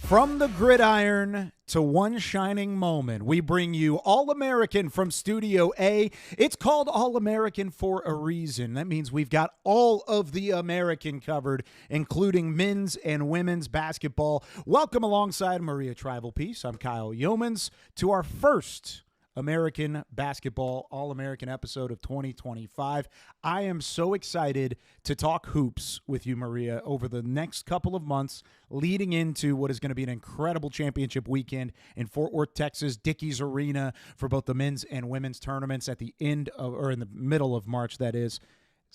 From the gridiron to one shining moment, we bring you All American from Studio A. It's called All American for a reason. That means we've got all of the American covered, including men's and women's basketball. Welcome alongside Maria Trivelpiece. I'm Kyle Youmans to our first American basketball All-American episode of 2025. I am so excited to talk hoops with you, Maria, over the next couple of months leading into what is going to be an incredible championship weekend in Fort Worth, Texas, Dickies Arena for both the men's and women's tournaments at the end of, or in the middle of March, that is.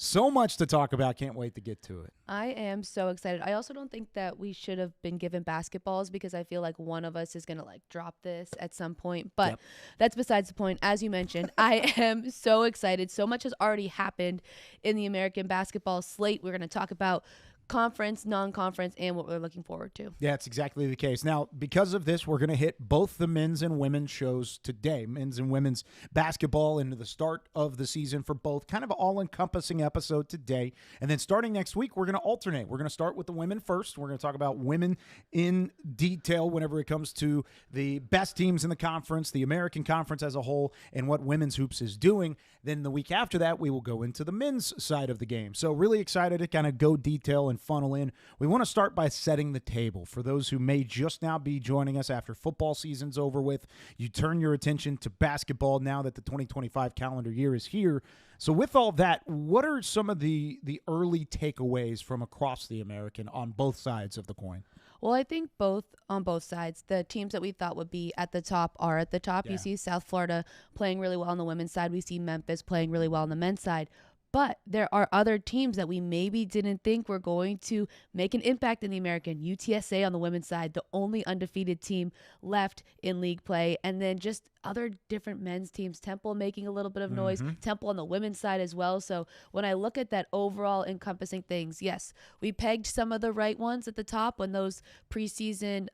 So much to talk about. Can't wait to get to it. I am so excited. I also don't think that we should have been given basketballs because I feel like one of us is going to drop this at some point. But That's besides the point. As you mentioned, I am so excited. So much has already happened in the American basketball slate. We're going to talk about conference, non-conference, and what we're looking forward to. Yeah, it's exactly the case. Now, because of this, we're going to hit both the men's and women's shows today. Men's and women's basketball into the start of the season for both. Kind of all-encompassing episode today. And then starting next week, we're going to alternate. We're going to start with the women first. We're going to talk about women in detail whenever it comes to the best teams in the conference, the American Conference as a whole, and what women's hoops is doing. Then the week after that, we will go into the men's side of the game. So really excited to kind of go detail and funnel in. We want to start by setting the table. For those who may just now be joining us after football season's over with, you turn your attention to basketball now that the 2025 calendar year is here. So with all that, what are some of the early takeaways from across the American on both sides of the coin? Well, I think on both sides, the teams that we thought would be at the top are at the top. Yeah. You see South Florida playing really well on the women's side. We see Memphis playing really well on the men's side. But there are other teams that we maybe didn't think were going to make an impact in the American. UTSA on the women's side, the only undefeated team left in league play. And then just other different men's teams. Temple making a little bit of noise. Temple on the women's side as well. So when I look at that overall encompassing things, yes, we pegged some of the right ones at the top when those preseason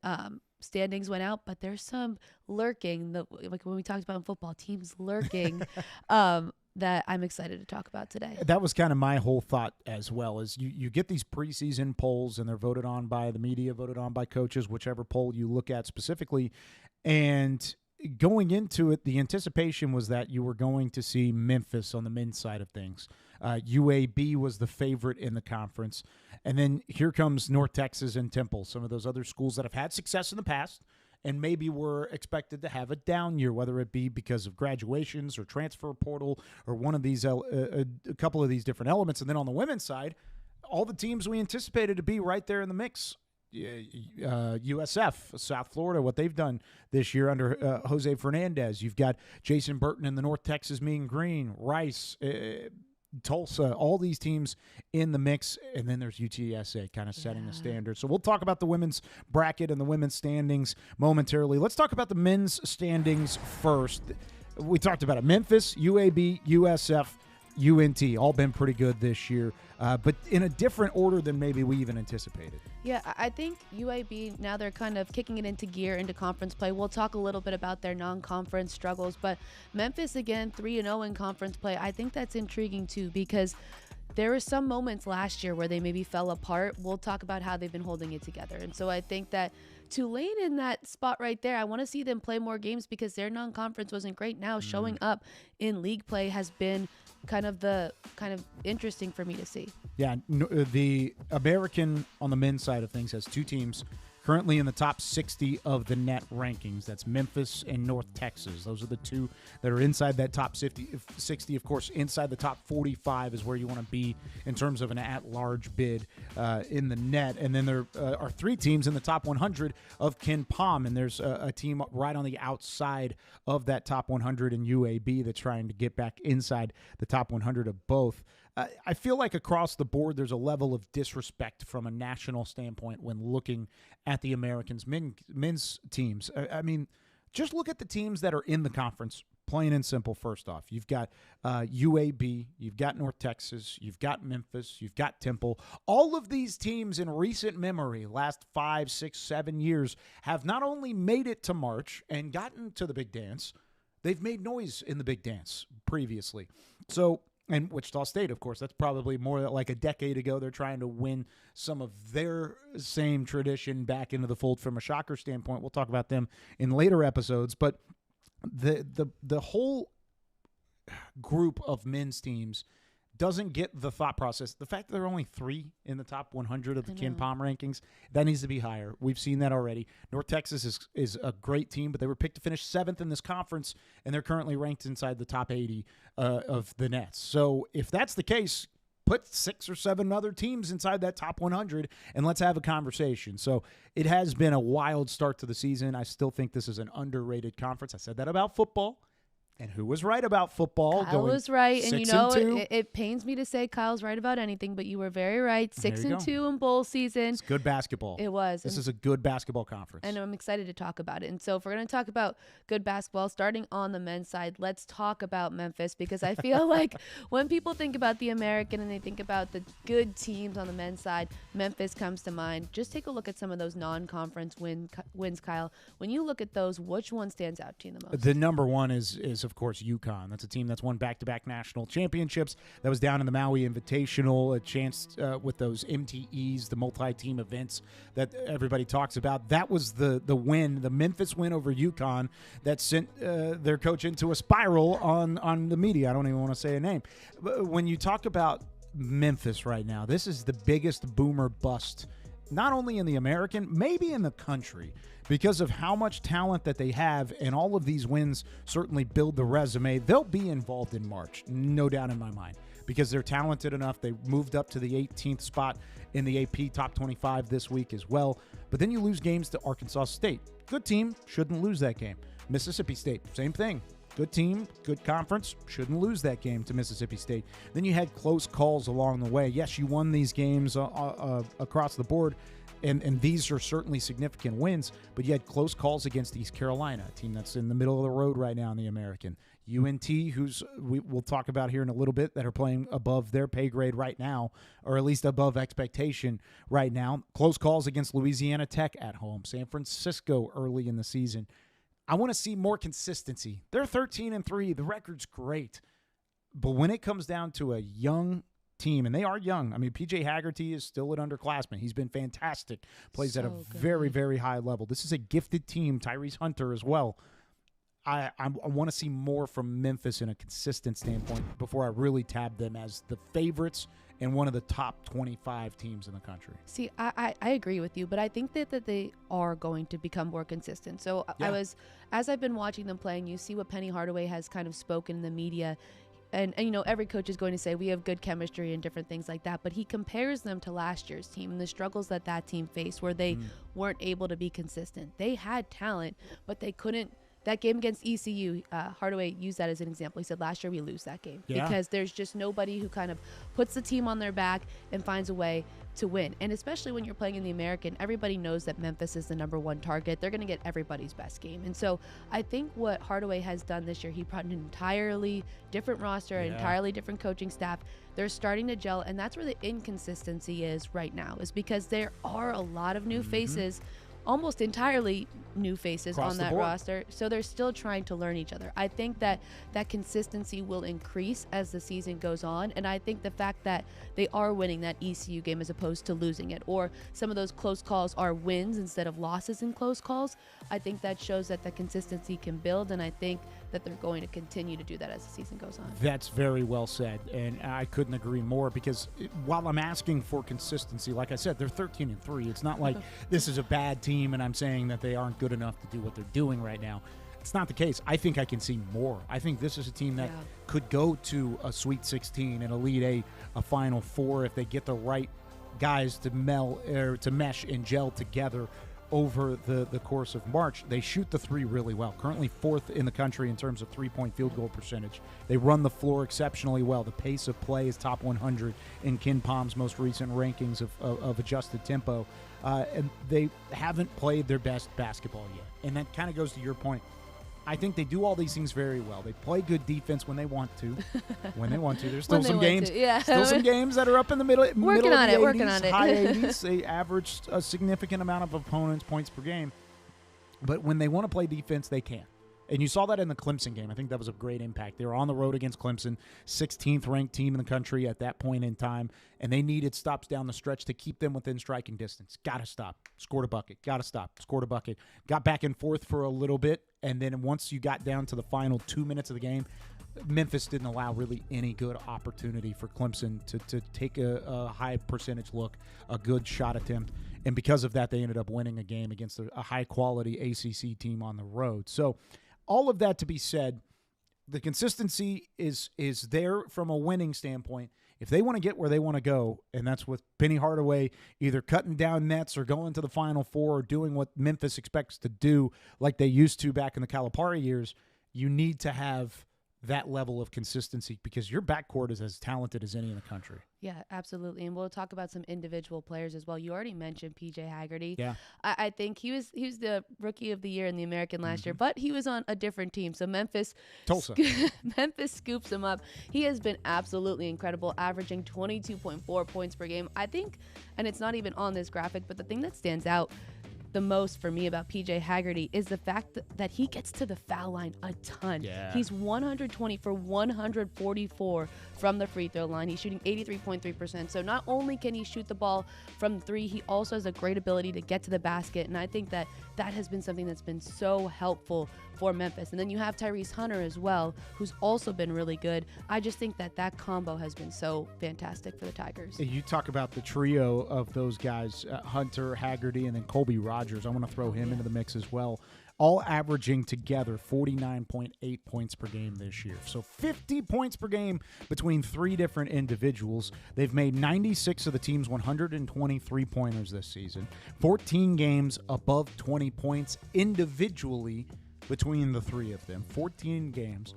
standings went out. But there's some lurking, like when we talked about in football, teams lurking. That I'm excited to talk about today. That was kind of my whole thought as well, is you get these preseason polls and they're voted on by the media, voted on by coaches, whichever poll you look at specifically. And going into it, the anticipation was that you were going to see Memphis on the men's side of things. UAB was the favorite in the conference. And then here comes North Texas and Temple, some of those other schools that have had success in the past and maybe were expected to have a down year, whether it be because of graduations or transfer portal or one of these, a couple of these different elements. And then on the women's side, all the teams we anticipated to be right there in the mix. USF, South Florida, what they've done this year under Jose Fernandez. You've got Jason Burton in the North Texas Mean Green, Rice, Tulsa, all these teams in the mix, and then there's UTSA kind of setting the standard. So we'll talk about the women's bracket and the women's standings momentarily. Let's talk about the men's standings first. We talked about it. Memphis, UAB, USF, UNT, all been pretty good this year, but in a different order than maybe we even anticipated. Yeah, I think UAB, now they're kind of kicking it into gear into conference play. We'll talk a little bit about their non-conference struggles, but Memphis, again, 3-0 in conference play. I think that's intriguing, too, because there were some moments last year where they maybe fell apart. We'll talk about how they've been holding it together. And so I think that Tulane in that spot right there, I want to see them play more games because their non-conference wasn't great. Now showing up in league play has been kind of interesting for me to see. Yeah, the American on the men's side of things has two teams currently in the top 60 of the net rankings. That's Memphis and North Texas. Those are the two that are inside that top 60. Of course, inside the top 45 is where you want to be in terms of an at-large bid in the net. And then there are three teams in the top 100 of Ken Pom, and there's a team right on the outside of that top 100 in UAB that's trying to get back inside the top 100 of both. I feel like across the board there's a level of disrespect from a national standpoint when looking at the Americans' men's teams. I mean, just look at the teams that are in the conference, plain and simple, first off. You've got UAB, you've got North Texas, you've got Memphis, you've got Temple. All of these teams in recent memory, last 5, 6, 7 years, have not only made it to March and gotten to the big dance, they've made noise in the big dance previously. So And Wichita State, of course, that's probably more like a decade ago. They're trying to win some of their same tradition back into the fold from a Shocker standpoint. We'll talk about them in later episodes. But the whole group of men's teams doesn't get the thought process. The fact that there are only 3 in the top 100 of the Ken Pom rankings, that needs to be higher. We've seen that already. North Texas is a great team, but they were picked to finish 7th in this conference, and they're currently ranked inside the top 80 of the Nets. So if that's the case, put 6 or 7 other teams inside that top 100, and let's have a conversation. So it has been a wild start to the season. I still think this is an underrated conference. I said that about football. And who was right about football? Kyle was right. And it pains me to say Kyle's right about anything, but you were very right. 6-2 in bowl season. It's good basketball. It was. This is a good basketball conference. And I'm excited to talk about it. And so if we're going to talk about good basketball, starting on the men's side, let's talk about Memphis, because I feel like when people think about the American and they think about the good teams on the men's side, Memphis comes to mind. Just take a look at some of those non-conference wins, Kyle. When you look at those, which one stands out to you the most? The number one is of course, UConn. That's a team that's won back-to-back national championships. That was down in the Maui Invitational, a chance with those MTEs, the multi-team events that everybody talks about. That was the win, the Memphis win over UConn that sent their coach into a spiral on the media. I don't even want to say a name. But when you talk about Memphis right now, this is the biggest boomer bust, not only in the American, maybe in the country, because of how much talent that they have, and all of these wins certainly build the resume. They'll be involved in March, no doubt in my mind, because they're talented enough. They moved up to the 18th spot in the AP Top 25 this week as well. But then you lose games to Arkansas State. Good team, shouldn't lose that game. Mississippi State, same thing. Good team, good conference, shouldn't lose that game to Mississippi State. Then you had close calls along the way. Yes, you won these games across the board, and these are certainly significant wins, but you had close calls against East Carolina, a team that's in the middle of the road right now in the American. UNT, who's we'll talk about here in a little bit, that are playing above their pay grade right now, or at least above expectation right now. Close calls against Louisiana Tech at home. San Francisco early in the season. I want to see more consistency. They're 13-3. The record's great. But when it comes down to a young team, and they are young. I mean, P.J. Haggerty is still an underclassman. He's been fantastic. Plays at a very, very high level. This is a gifted team. Tyrese Hunter as well. I want to see more from Memphis in a consistent standpoint before I really tab them as the favorites and one of the top 25 teams in the country. See, I agree with you, but I think that they are going to become more consistent. So yeah. As I've been watching them playing, you see what Penny Hardaway has kind of spoken in the media. And you know, every coach is going to say we have good chemistry and different things like that, but he compares them to last year's team and the struggles that team faced, where they weren't able to be consistent. They had talent, but they couldn't. That game against ECU, Hardaway used that as an example. He said last year we lose that game because there's just nobody who kind of puts the team on their back and finds a way to win. And especially when you're playing in the American, everybody knows that Memphis is the number one target. They're going to get everybody's best game. And so I think what Hardaway has done this year, he brought an entirely different roster, entirely different coaching staff. They're starting to gel, and that's where the inconsistency is right now, is because there are a lot of new faces, almost entirely new faces on that roster. So they're still trying to learn each other. I think that consistency will increase as the season goes on. And I think the fact that they are winning that ECU game as opposed to losing it, or some of those close calls are wins instead of losses in close calls, I think that shows that the consistency can build. And I think that they're going to continue to do that as the season goes on. That's very well said. And I couldn't agree more, because while I'm asking for consistency, like I said, they're 13-3. It's not like this is a bad team and I'm saying that they aren't good enough to do what they're doing right now. It's not the case. I think I can see more. I think this is a team that could go to a Sweet 16 and Elite Eight, a Final Four, if they get the right guys to mesh and gel together over the course of March. They shoot the three really well. Currently 4th in the country in terms of three-point field goal percentage. They run the floor exceptionally well. The pace of play is top 100 in Ken Pom's most recent rankings of adjusted tempo. And they haven't played their best basketball yet. And that kind of goes to your point. I think they do all these things very well. They play good defense when they want to. There's still some games. Still some games that are up in the middle. Working on it. High 80s. They average a significant amount of opponents' points per game. But when they want to play defense, they can. And you saw that in the Clemson game. I think that was a great impact. They were on the road against Clemson, 16th ranked team in the country at that point in time, and they needed stops down the stretch to keep them within striking distance. Got to stop. Scored a bucket. Got to stop. Scored a bucket. Got back and forth for a little bit, and then once you got down to the final 2 minutes of the game, Memphis didn't allow really any good opportunity for Clemson to take a high percentage look, a good shot attempt. And because of that, they ended up winning a game against a high-quality ACC team on the road. So all of that to be said, the consistency is there from a winning standpoint. If they want to get where they want to go, and that's with Penny Hardaway either cutting down nets or going to the Final Four or doing what Memphis expects to do like they used to back in the Calipari years, you need to have that level of consistency because your backcourt is as talented as any in the country. Yeah, absolutely. And we'll talk about some individual players as well. You already mentioned PJ Haggerty. Yeah. I think he was the rookie of the year in the American last year, but he was on a different team. So Tulsa. Memphis scoops him up. He has been absolutely incredible, averaging 22.4 points per game. I think, and it's not even on this graphic, but the thing that stands out the most for me about PJ Haggerty is the fact that he gets to the foul line a ton. Yeah. He's 120 for 144 from the free throw line. He's shooting 83.3%. So not only can he shoot the ball from three, he also has a great ability to get to the basket. And I think that has been something that's been so helpful for Memphis. And then you have Tyrese Hunter as well, who's also been really good. I just think that combo has been so fantastic for the Tigers. You talk about the trio of those guys, Hunter, Haggerty, and then Colby Rogers. I want to throw him into the mix as well. All averaging together 49.8 points per game this year. So 50 points per game between three different individuals. They've made 96 of the team's 123 pointers this season. 14 games above 20 points individually between the three of them. 14 games.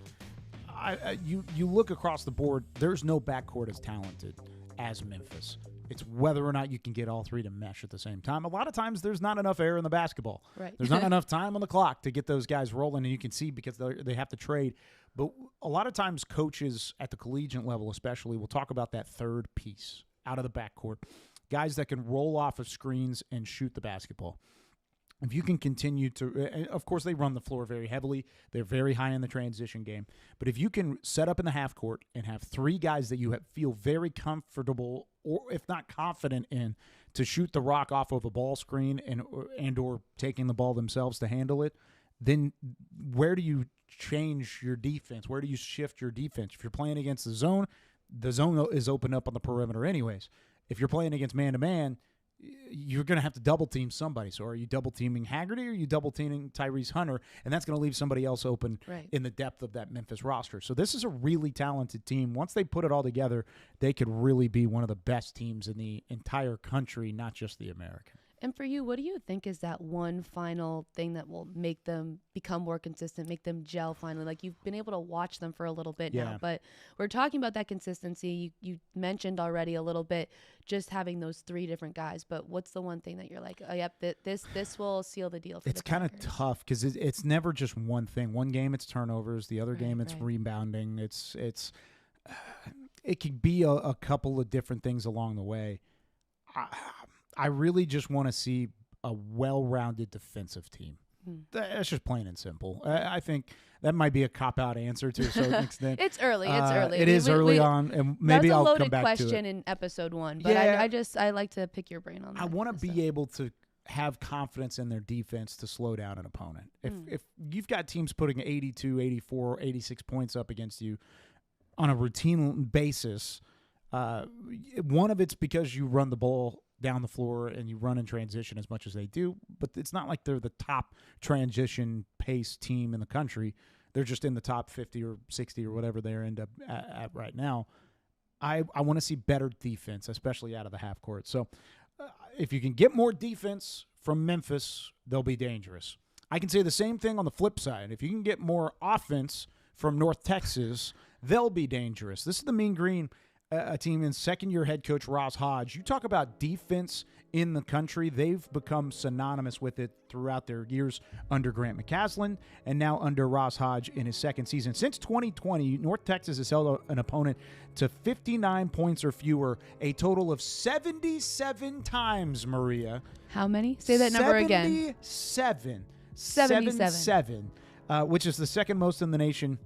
You look across the board, there's no backcourt as talented as Memphis. It's whether or not you can get all three to mesh at the same time. A lot of times there's not enough air in the basketball. Right. There's not enough time on the clock to get those guys rolling, and you can see because they have to trade. But a lot of times coaches at the collegiate level especially will talk about that third piece out of the backcourt, guys that can roll off of screens and shoot the basketball. If you can continue to, of course, they run the floor very heavily. They're very high in the transition game. But if you can set up in the half court and have three guys that you feel very comfortable or if not confident in to shoot the rock off of a ball screen and or taking the ball themselves to handle it, then where do you change your defense? Where do you shift your defense? If you're playing against the zone is open up on the perimeter anyways. If you're playing against man-to-man, you're going to have to double team somebody. So are you double teaming Haggerty or are you double teaming Tyrese Hunter? And that's going to leave somebody else open in the depth of that Memphis roster. So this is a really talented team. Once they put it all together, they could really be one of the best teams in the entire country, not just the American. And for you, what do you think is that one final thing that will make them become more consistent, make them gel finally? Like you've been able to watch them for a little bit now, but we're talking about that consistency. You mentioned already a little bit just having those three different guys, but what's the one thing that you're like, oh, yep, this will seal the deal for It's kind of tough because it's never just one thing. One game it's turnovers, the other game it's rebounding. It could be a couple of different things along the way. I really just want to see a well-rounded defensive team. That's just plain and simple. I think that might be a cop-out answer to a certain extent. It's early. It is early on, and maybe I'll come back to it. That was a loaded question in episode 1, but I like to pick your brain on that. I want to be able to have confidence in their defense to slow down an opponent. If you've got teams putting 82, 84, 86 points up against you on a routine basis, one of it's because you run the ball down the floor and you run in transition as much as they do, but it's not like they're the top transition pace team in the country. They're just in the top 50 or 60 or whatever they end up at right now. I want to see better defense, especially out of the half court. So if you can get more defense from Memphis, they'll be dangerous. I can say the same thing on the flip side. If you can get more offense from North Texas, they'll be dangerous. This is the Mean Green, a team in second-year head coach Ross Hodge. You talk about defense in the country. They've become synonymous with it throughout their years under Grant McCaslin and now under Ross Hodge in his second season. Since 2020, North Texas has held an opponent to 59 points or fewer a total of 77 times, Maria. How many? Say that number again. 77. which is the second most in the nation.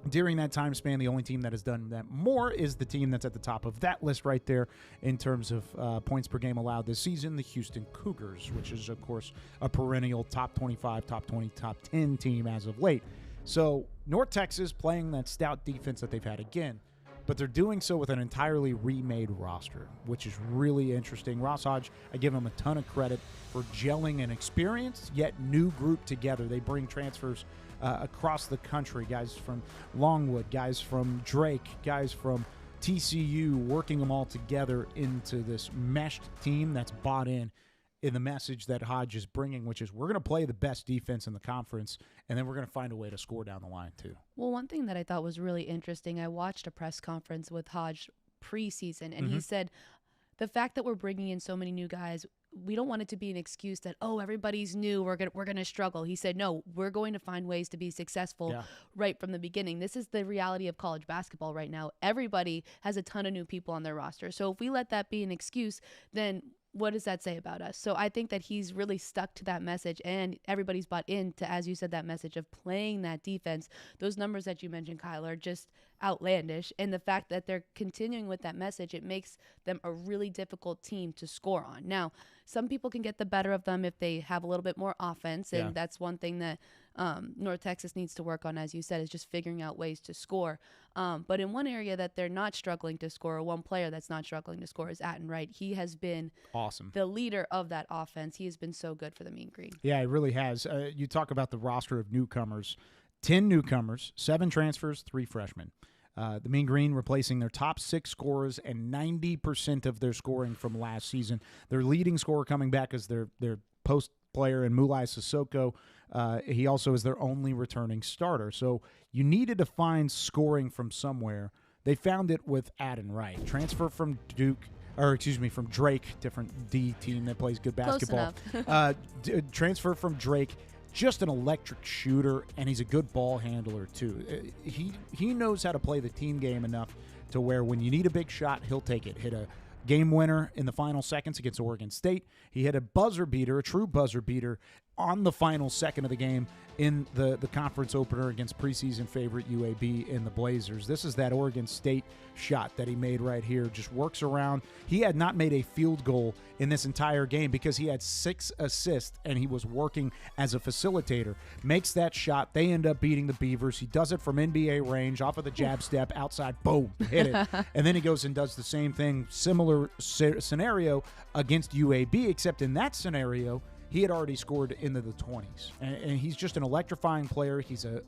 During that time span, the only team that has done that more is the team that's at the top of that list right there in terms of points per game allowed this season, the Houston Cougars, which is, of course, a perennial top 25, top 20, top 10 team as of late. So North Texas playing that stout defense that they've had again, but they're doing so with an entirely remade roster, which is really interesting. Ross Hodge, I give him a ton of credit for gelling an experienced yet new group together. They bring transfers across the country, guys from Longwood, guys from Drake, guys from TCU, working them all together into this meshed team that's bought in the message that Hodge is bringing, which is we're going to play the best defense in the conference, and then we're going to find a way to score down the line too. Well, one thing that I thought was really interesting, I watched a press conference with Hodge preseason, and he said the fact that we're bringing in so many new guys, we don't want it to be an excuse that, oh, everybody's new, we're gonna struggle. He said, no, we're going to find ways to be successful right from the beginning. This is the reality of college basketball right now. Everybody has a ton of new people on their roster. So if we let that be an excuse, then what does that say about us? So I think that he's really stuck to that message, and everybody's bought into, as you said, that message of playing that defense. Those numbers that you mentioned, Kyle, are just outlandish. And the fact that they're continuing with that message, it makes them a really difficult team to score on. Now, some people can get the better of them if they have a little bit more offense, and that's one thing that North Texas needs to work on, as you said, is just figuring out ways to score. But in one area that they're not struggling to score, or one player that's not struggling to score, is Atten Wright. He has been awesome, the leader of that offense. He has been so good for the Mean Green. Yeah, it really has. You talk about the roster of newcomers, 10 newcomers, 7 transfers, 3 freshmen. The Mean Green replacing their top 6 scorers and 90% of their scoring from last season. Their leading scorer coming back is their post player in Mulai Sissoko. He also is their only returning starter. So you needed to find scoring from somewhere. They found it with Atten Wright, transfer from from Drake, different D team that plays good basketball. Transfer from Drake. Just an electric shooter, and he's a good ball handler too. He knows how to play the team game enough to where when you need a big shot, he'll take it. Hit a game winner in the final seconds against Oregon State. He hit a buzzer beater, a true buzzer beater, on the final second of the game in the conference opener against preseason favorite UAB in the Blazers. This is that Oregon State shot that he made right here. Just works around. He had not made a field goal in this entire game because he had 6 assists and he was working as a facilitator. Makes that shot. They end up beating the Beavers. He does it from NBA range, off of the jab step, outside, boom, hit it. And then he goes and does the same thing, similar scenario against UAB, except in that scenario, he had already scored into the 20s. And he's just an electrifying player. He's a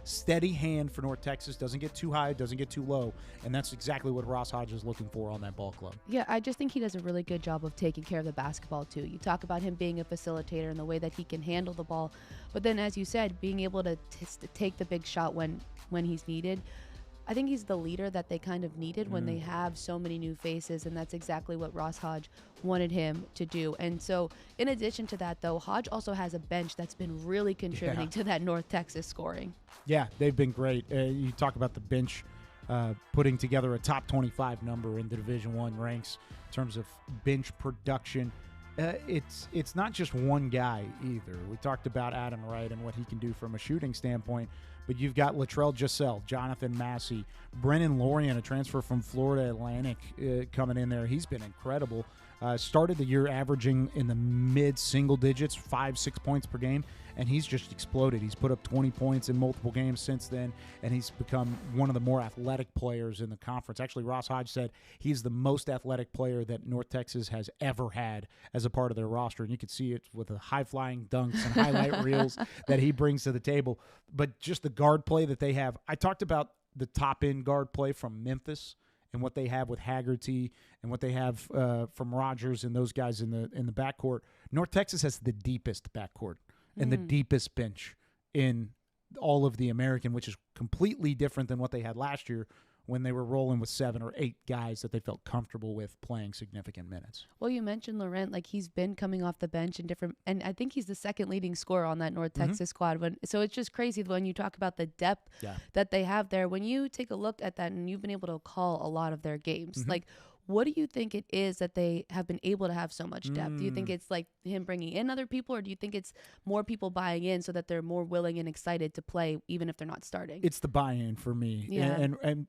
steady hand for North Texas. Doesn't get too high, doesn't get too low. And that's exactly what Ross Hodge is looking for on that ball club. Yeah, I just think he does a really good job of taking care of the basketball, too. You talk about him being a facilitator and the way that he can handle the ball. But then, as you said, being able to take the big shot when he's needed. I think he's the leader that they kind of needed when they have so many new faces, and that's exactly what Ross Hodge wanted him to do. And so in addition to that, though, Hodge also has a bench that's been really contributing to that North Texas scoring. Yeah, they've been great. You talk about the bench putting together a top 25 number in the Division I ranks in terms of bench production. It's not just one guy either. We talked about Atten Wright and what he can do from a shooting standpoint, but you've got Latrell Giselle, Jonathan Massey, Brennan Lorian, a transfer from Florida Atlantic, coming in there. He's been incredible. Started the year averaging in the mid-single digits, 5-6 points per game, and he's just exploded. He's put up 20 points in multiple games since then, and he's become one of the more athletic players in the conference. Actually, Ross Hodge said he's the most athletic player that North Texas has ever had as a part of their roster, and you can see it with the high-flying dunks and highlight reels that he brings to the table. But just the guard play that they have. I talked about the top-end guard play from Memphis and what they have with Haggerty and what they have from Rogers and those guys in the backcourt. North Texas has the deepest backcourt and the deepest bench in all of the American, which is completely different than what they had last year when they were rolling with 7 or 8 guys that they felt comfortable with playing significant minutes. Well, you mentioned Laurent, like he's been coming off the bench and I think he's the second leading scorer on that North Texas squad. So it's just crazy when you talk about the depth that they have there. When you take a look at that and you've been able to call a lot of their games, like What do you think it is that they have been able to have so much depth? Do you think it's like him bringing in other people, or do you think it's more people buying in so that they're more willing and excited to play even if they're not starting? It's the buy-in for me. Yeah. And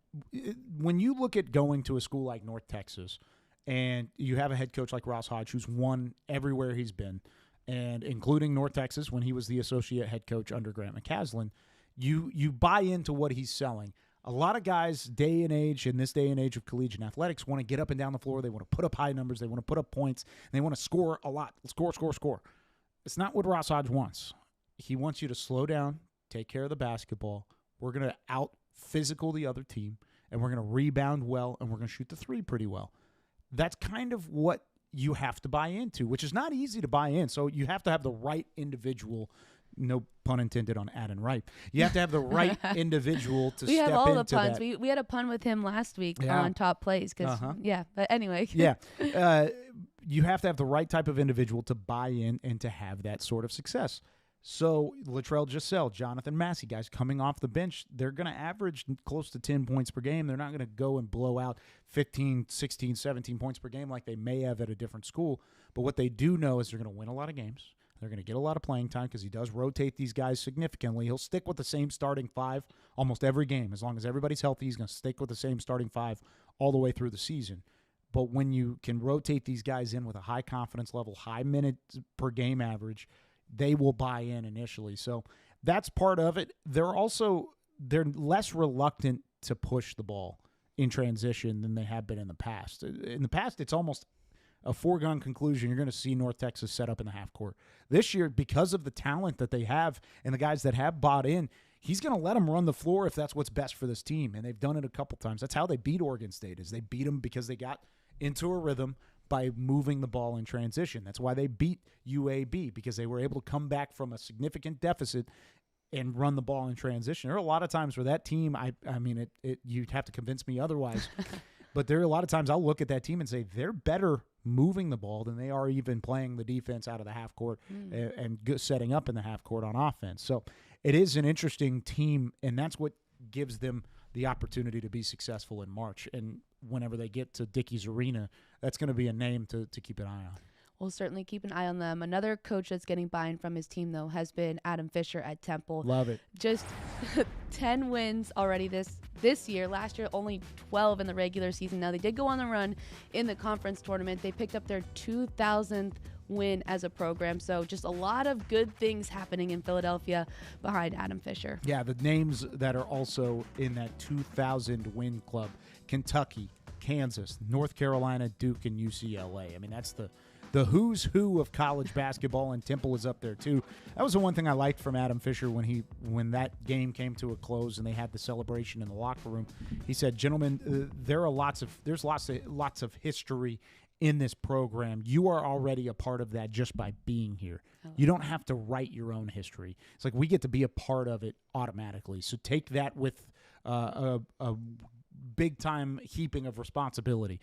when you look at going to a school like North Texas and you have a head coach like Ross Hodge who's won everywhere he's been, and including North Texas when he was the associate head coach under Grant McCaslin, you buy into what he's selling. A lot of guys in this day and age of collegiate athletics want to get up and down the floor. They want to put up high numbers. They want to put up points. And they want to score a lot. Score. It's not what Ross Hodge wants. He wants you to slow down, take care of the basketball. We're going to out-physical the other team, and we're going to rebound well, and we're going to shoot the three pretty well. That's kind of what you have to buy into, which is not easy to buy in. So you have to have the right individual. No pun intended on Adden Wright. You have to have the right individual to step into that. We have all the puns. We had a pun with him last week on Top Plays. But anyway. Yeah. You have to have the right type of individual to buy in and to have that sort of success. So Latrell Giselle, Jonathan Massey, guys coming off the bench, they're going to average close to 10 points per game. They're not going to go and blow out 15, 16, 17 points per game like they may have at a different school. But what they do know is they're going to win a lot of games. They're going to get a lot of playing time because he does rotate these guys significantly. He'll stick with the same starting five almost every game. As long as everybody's healthy, he's going to stick with the same starting five all the way through the season. But when you can rotate these guys in with a high confidence level, high minutes per game average, they will buy in initially. So that's part of it. They're less reluctant to push the ball in transition than they have been in the past. In the past, it's almost a foregone conclusion. You're going to see North Texas set up in the half court. This year, because of the talent that they have and the guys that have bought in, he's going to let them run the floor if that's what's best for this team. And they've done it a couple times. That's how they beat Oregon State, is they beat them because they got into a rhythm by moving the ball in transition. That's why they beat UAB, because they were able to come back from a significant deficit and run the ball in transition. There are a lot of times where that team, I mean, you'd have to convince me otherwise, but there are a lot of times I'll look at that team and say they're better moving the ball than they are even playing the defense out of the half court and setting up in the half court on offense. So it is an interesting team, and that's what gives them the opportunity to be successful in March. And whenever they get to Dickies Arena, that's going to be a name to keep an eye on. We'll certainly keep an eye on them. Another coach that's getting buy-in from his team, though, has been Adam Fisher at Temple. Love it. Just 10 wins already this year. Last year, only 12 in the regular season. Now, they did go on the run in the conference tournament. They picked up their 2,000th win as a program. So just a lot of good things happening in Philadelphia behind Adam Fisher. Yeah, the names that are also in that 2,000 win club: Kentucky, Kansas, North Carolina, Duke, and UCLA. I mean, that's the who's who of college basketball, and Temple is up there too. That was the one thing I liked from Adam Fisher when that game came to a close and they had the celebration in the locker room. He said, "Gentlemen, there's lots of history in this program. You are already a part of that just by being here. You don't have to write your own history. It's like we get to be a part of it automatically. So take that with a big time heaping of responsibility.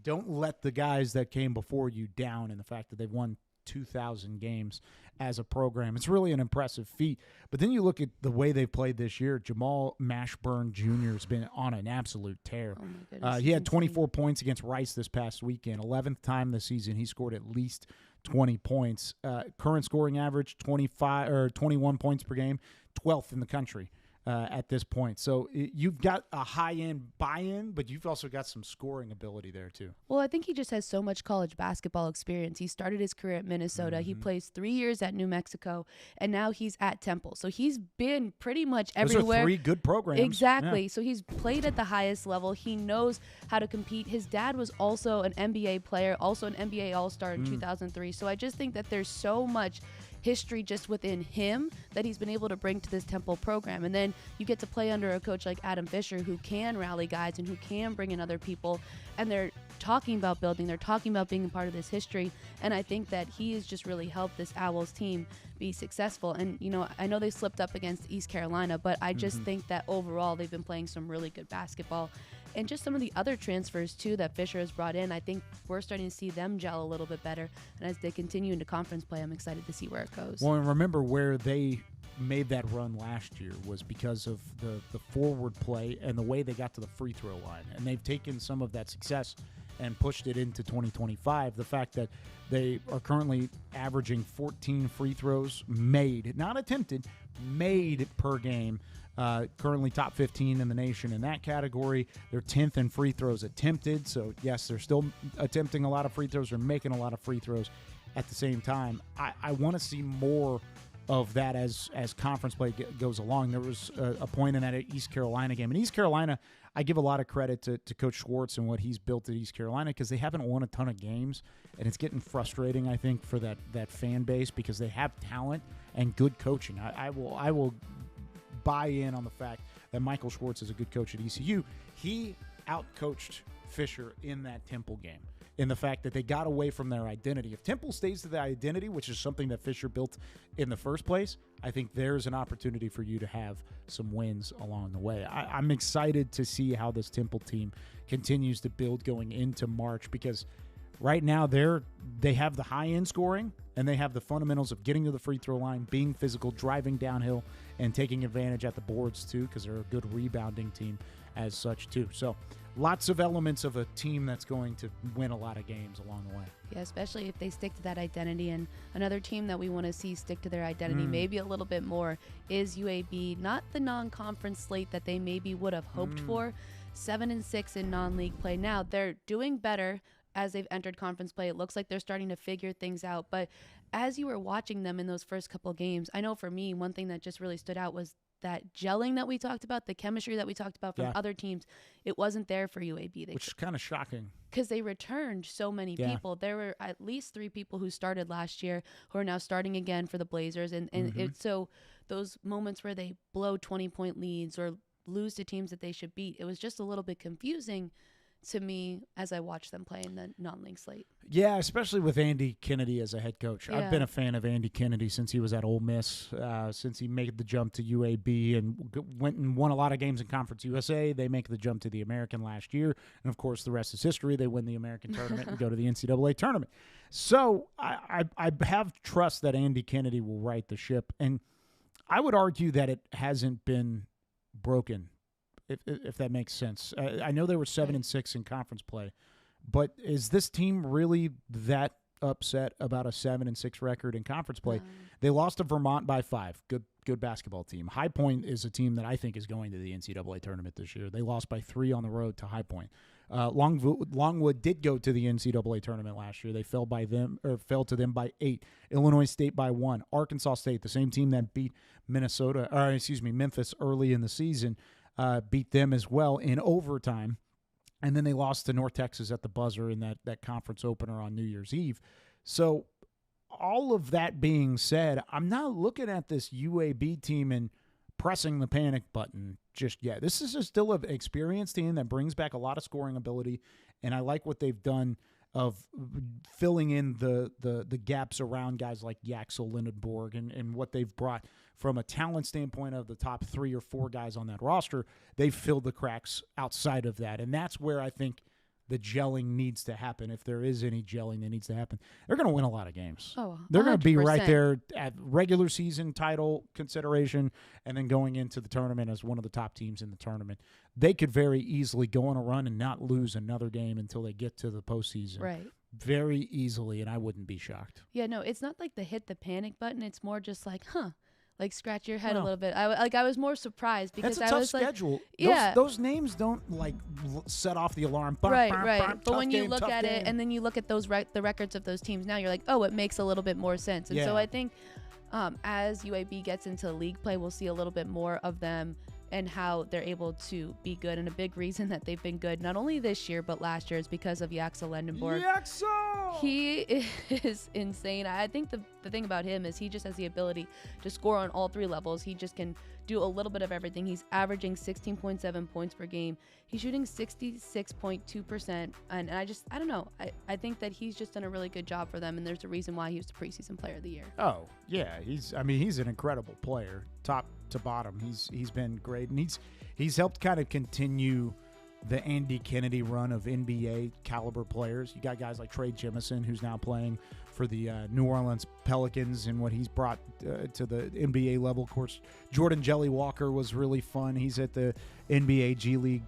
Don't let the guys that came before you down in the fact that they've won 2,000 games as a program. It's really an impressive feat. But then you look at the way they've played this year. Jamal Mashburn Jr. has been on an absolute tear. Oh my goodness, he had 24 points against Rice this past weekend. 11th time this season he scored at least 20 points. Current scoring average 21 points per game, 12th in the country. At this point. So you've got a high-end buy-in, but you've also got some scoring ability there too. Well, I think he just has so much college basketball experience. He started his career at Minnesota. He plays 3 years at New Mexico, and now he's at Temple. So he's been pretty much everywhere. Those are 3 good programs. Exactly. Yeah. So he's played at the highest level. He knows how to compete. His dad was also an NBA player, also an NBA All-Star in 2003. So I just think that there's so much history just within him that he's been able to bring to this Temple program. And then you get to play under a coach like Adam Fisher, who can rally guys and who can bring in other people. And they're talking about building, they're talking about being a part of this history. And I think that he has just really helped this Owls team be successful. And, you know, I know they slipped up against East Carolina, but I just think that overall they've been playing some really good basketball. And just some of the other transfers, too, that Fisher has brought in, I think we're starting to see them gel a little bit better. And as they continue into conference play, I'm excited to see where it goes. Well, and remember where they made that run last year was because of the forward play and the way they got to the free throw line. And they've taken some of that success and pushed it into 2025. The fact that they are currently averaging 14 free throws made, not attempted, made per game. Currently top 15 in the nation in that category. They're 10th in free throws attempted. So, yes, they're still attempting a lot of free throws or making a lot of free throws at the same time. I want to see more of that as conference play goes along. There was a point in that East Carolina game. And East Carolina, I give a lot of credit to Coach Schwartz and what he's built at East Carolina because they haven't won a ton of games. And it's getting frustrating, I think, for that fan base because they have talent and good coaching. I will buy in on the fact that Michael Schwartz is a good coach at ECU. He outcoached Fisher in that Temple game, in the fact that they got away from their identity. If Temple stays to the identity, which is something that Fisher built in the first place, I think there's an opportunity for you to have some wins along the way. I'm excited to see how this Temple team continues to build going into March because right now they have the high-end scoring and they have the fundamentals of getting to the free throw line, being physical, driving downhill, and taking advantage at the boards too because they're a good rebounding team as such too. So lots of elements of a team that's going to win a lot of games along the way. Yeah, especially if they stick to that identity. And another team that we want to see stick to their identity maybe a little bit more is UAB. Not the non-conference slate that they maybe would have hoped for. 7-6 in non-league play. Now they're doing better as they've entered conference play. It looks like they're starting to figure things out. But as you were watching them in those first couple of games, I know for me, one thing that just really stood out was that gelling that we talked about, the chemistry that we talked about from other teams. It wasn't there for UAB. Which is kind of shocking. Because they returned so many people. There were at least 3 people who started last year who are now starting again for the Blazers. And so those moments where they blow 20-point leads or lose to teams that they should beat, it was just a little bit confusing to me as I watched them play in the non-league slate. Yeah, especially with Andy Kennedy as a head coach. I've been a fan of Andy Kennedy since he was at Ole Miss, since he made the jump to UAB and went and won a lot of games in Conference USA. They make the jump to the American last year. And, of course, the rest is history. They win the American tournament and go to the NCAA tournament. So I have trust that Andy Kennedy will right the ship. And I would argue that it hasn't been broken, if that makes sense. I know they were 7-6 in conference play, but is this team really that upset about a 7-6 record in conference play? They lost to Vermont by 5. Good basketball team. High Point is a team that I think is going to the NCAA tournament this year. They lost by 3 on the road to High Point. Longwood did go to the NCAA tournament last year. They fell to them by 8. Illinois State by 1. Arkansas State, the same team that beat Memphis early in the season, beat them as well in overtime. And then they lost to North Texas at the buzzer in that conference opener on New Year's Eve. So all of that being said, I'm not looking at this UAB team and pressing the panic button just yet. This is still an experienced team that brings back a lot of scoring ability, and I like what they've done of filling in the gaps around guys like Yaxel Lindenborg and what they've brought from a talent standpoint of the top 3 or 4 guys on that roster. They've filled the cracks outside of that, and that's where I think the gelling needs to happen. If there is any gelling that needs to happen, they're going to win a lot of games. Oh, 100%. They're going to be right there at regular season title consideration and then going into the tournament as one of the top teams in the tournament. They could very easily go on a run and not lose another game until they get to the postseason. Right. Very easily, and I wouldn't be shocked. Yeah, no, it's not like the hit the panic button. It's more just like, like scratch your head a little bit. I was more surprised because that's a I was tough schedule. Yeah, those names don't set off the alarm. Right. But when you look at it and then you look at those the records of those teams now, you're like, oh, it makes a little bit more sense. And so I think as UAB gets into league play, we'll see a little bit more of them and how they're able to be good. And a big reason that they've been good, not only this year, but last year, is because of Yaxel Lindenborg. He is insane. I think the thing about him is he just has the ability to score on all 3 levels. He just can do a little bit of everything. He's averaging 16.7 points per game. He's shooting 66.2%. And I don't know. I think that he's just done a really good job for them, and there's a reason why he was the preseason player of the year. Oh, yeah. He's an incredible player, top to bottom. He's been great, and he's helped kind of continue the Andy Kennedy run of NBA caliber players. You got guys like Trey Jemison, who's now playing for the New Orleans Pelicans, and what he's brought to the NBA level. Of course, Jordan Jelly Walker was really fun. He's at the NBA G League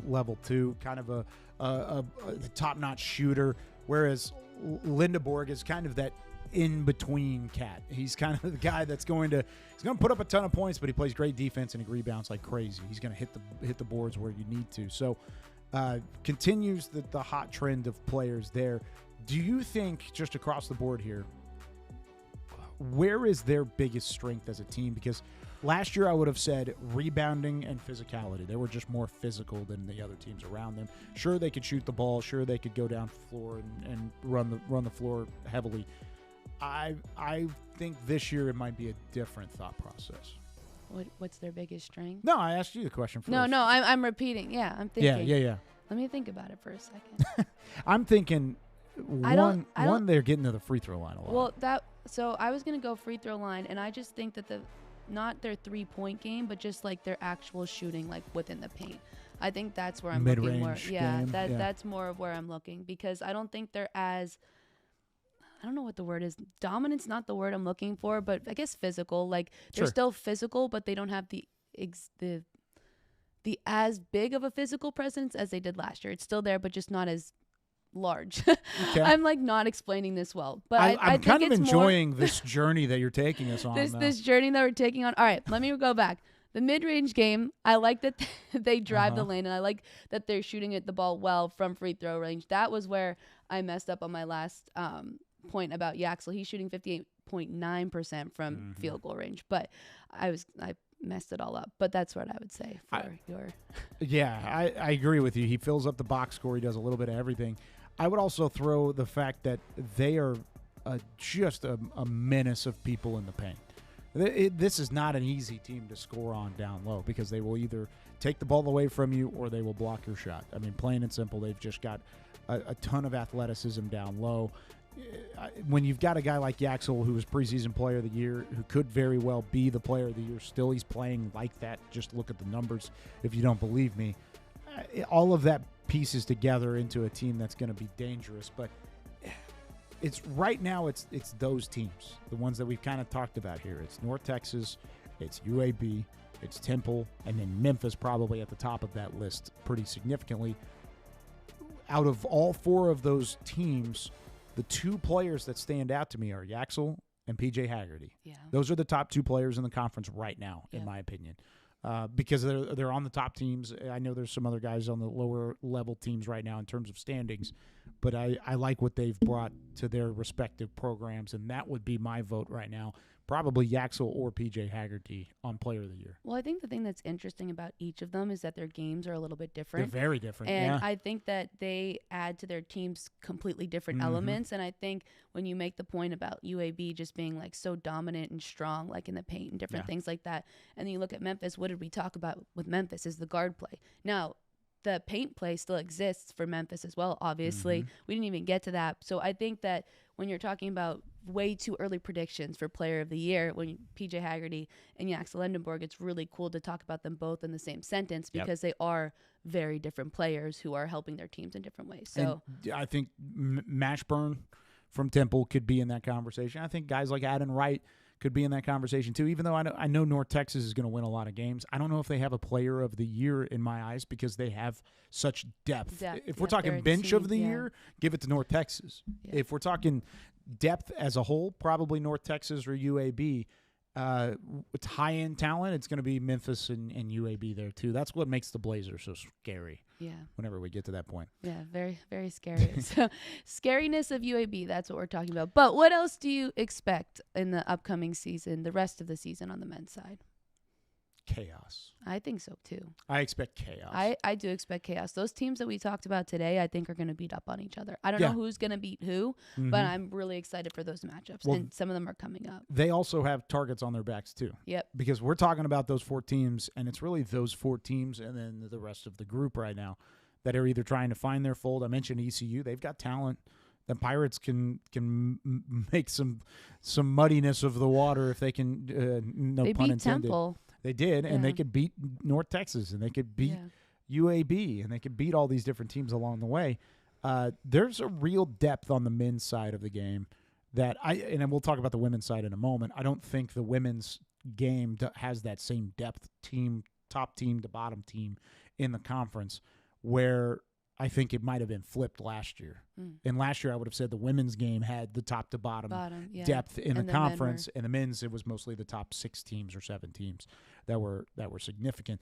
level too, kind of a top-notch shooter, whereas Lindeborg is kind of that in-between cat. He's kind of the guy that's going to put up a ton of points, but he plays great defense and he rebounds like crazy. He's going to hit the boards where you need to. So continues the hot trend of players there. Do you think, just across the board here, where is their biggest strength as a team? Because last year I would have said rebounding and physicality. They were just more physical than the other teams around them. Sure, they could shoot the ball. Sure, they could go down the floor and run the floor heavily. I think this year it might be a different thought process. What's their biggest strength? No, I asked you the question first. No, I'm repeating. Yeah, I'm thinking. Yeah. Let me think about it for a second. I'm thinking one, they're getting to the free throw line a lot. Well, so I was gonna go free throw line, and I just think that not their 3-point game, but just like their actual shooting, like within the paint. I think that's where I'm looking more. Yeah, that's more of where I'm looking, because I don't think they're as, I don't know what the word is. Dominant's not the word I'm looking for, but I guess physical. Like they're still physical, but they don't have the as big of a physical presence as they did last year. It's still there, but just not as large. Okay. I'm like not explaining this well, but I'm kind of enjoying this journey that you're taking us on. This journey that we're taking on. All right, let me go back. The mid-range game, I like that they drive the lane, and I like that they're shooting at the ball well from free throw range. That was where I messed up on my last point about Yaxel. He's shooting 58.9% from field goal range, but I messed it all up. But that's what I would say for your. Yeah, I agree with you. He fills up the box score. He does a little bit of everything. I would also throw the fact that they are just a menace of people in the paint. This is not an easy team to score on down low, because they will either take the ball away from you or they will block your shot. I mean, plain and simple, they've just got a ton of athleticism down low. When you've got a guy like Yaxel, who was preseason player of the year, who could very well be the player of the year still, he's playing like that. Just look at the numbers if you don't believe me. All of that pieces together into a team that's going to be dangerous. But it's right now it's those teams, the ones that we've kind of talked about here. It's North Texas, it's UAB, it's Temple, and then Memphis probably at the top of that list pretty significantly. Out of all four of those teams, the two players that stand out to me are Yaxel and PJ Haggerty. Yeah. Those are the top two players in the conference right now, in my opinion, because they're on the top teams. I know there's some other guys on the lower level teams right now in terms of standings, but I like what they've brought to their respective programs, and that would be my vote right now. Probably Yaxel or PJ Haggerty on Player of the Year. Well, I think the thing that's interesting about each of them is that their games are a little bit different. They're very different, and I think that they add to their teams completely different elements. And I think when you make the point about UAB just being like so dominant and strong, like in the paint and different things like that, and then you look at Memphis, what did we talk about with Memphis is the guard play. Now, the paint play still exists for Memphis as well, obviously. We didn't even get to that. So I think that when you're talking about way too early predictions for Player of the Year, when PJ Haggerty and Yaxel Lindenborg, it's really cool to talk about them both in the same sentence, because they are very different players who are helping their teams in different ways. So and I think Mashburn from Temple could be in that conversation. I think guys like Adden Wright could be in that conversation too, even though I know North Texas is going to win a lot of games. I don't know if they have a Player of the Year in my eyes, because they have such depth. If we're talking bench of the year, give it to North Texas. If we're talking depth as a whole, probably North Texas or UAB. With high-end talent, it's going to be Memphis and UAB there too. That's what makes the Blazers so scary. Yeah. Whenever we get to that point. Yeah, very, very scary. So, scariness of UAB, that's what we're talking about. But what else do you expect in the upcoming season, the rest of the season on the men's side? Chaos. I think so too. I expect chaos. I do expect chaos. Those teams that we talked about today, I think are going to beat up on each other. I don't know who's going to beat who, but I'm really excited for those matchups, and some of them are coming up. They also have targets on their backs too. Yep. Because we're talking about those four teams, and it's really those four teams and then the rest of the group right now that are either trying to find their fold. I mentioned ECU. They've got talent. The Pirates can make some muddiness of the water if they can, no they pun beat intended. Temple. They did, and they could beat North Texas, and they could beat UAB, and they could beat all these different teams along the way. There's a real depth on the men's side of the game that and we'll talk about the women's side in a moment. I don't think the women's game has that same depth, top team to bottom team in the conference, where I think it might have been flipped last year. And last year I would have said the women's game had the top to bottom depth in the conference, and the men's, it was mostly the top 6 teams or 7 teams that were significant.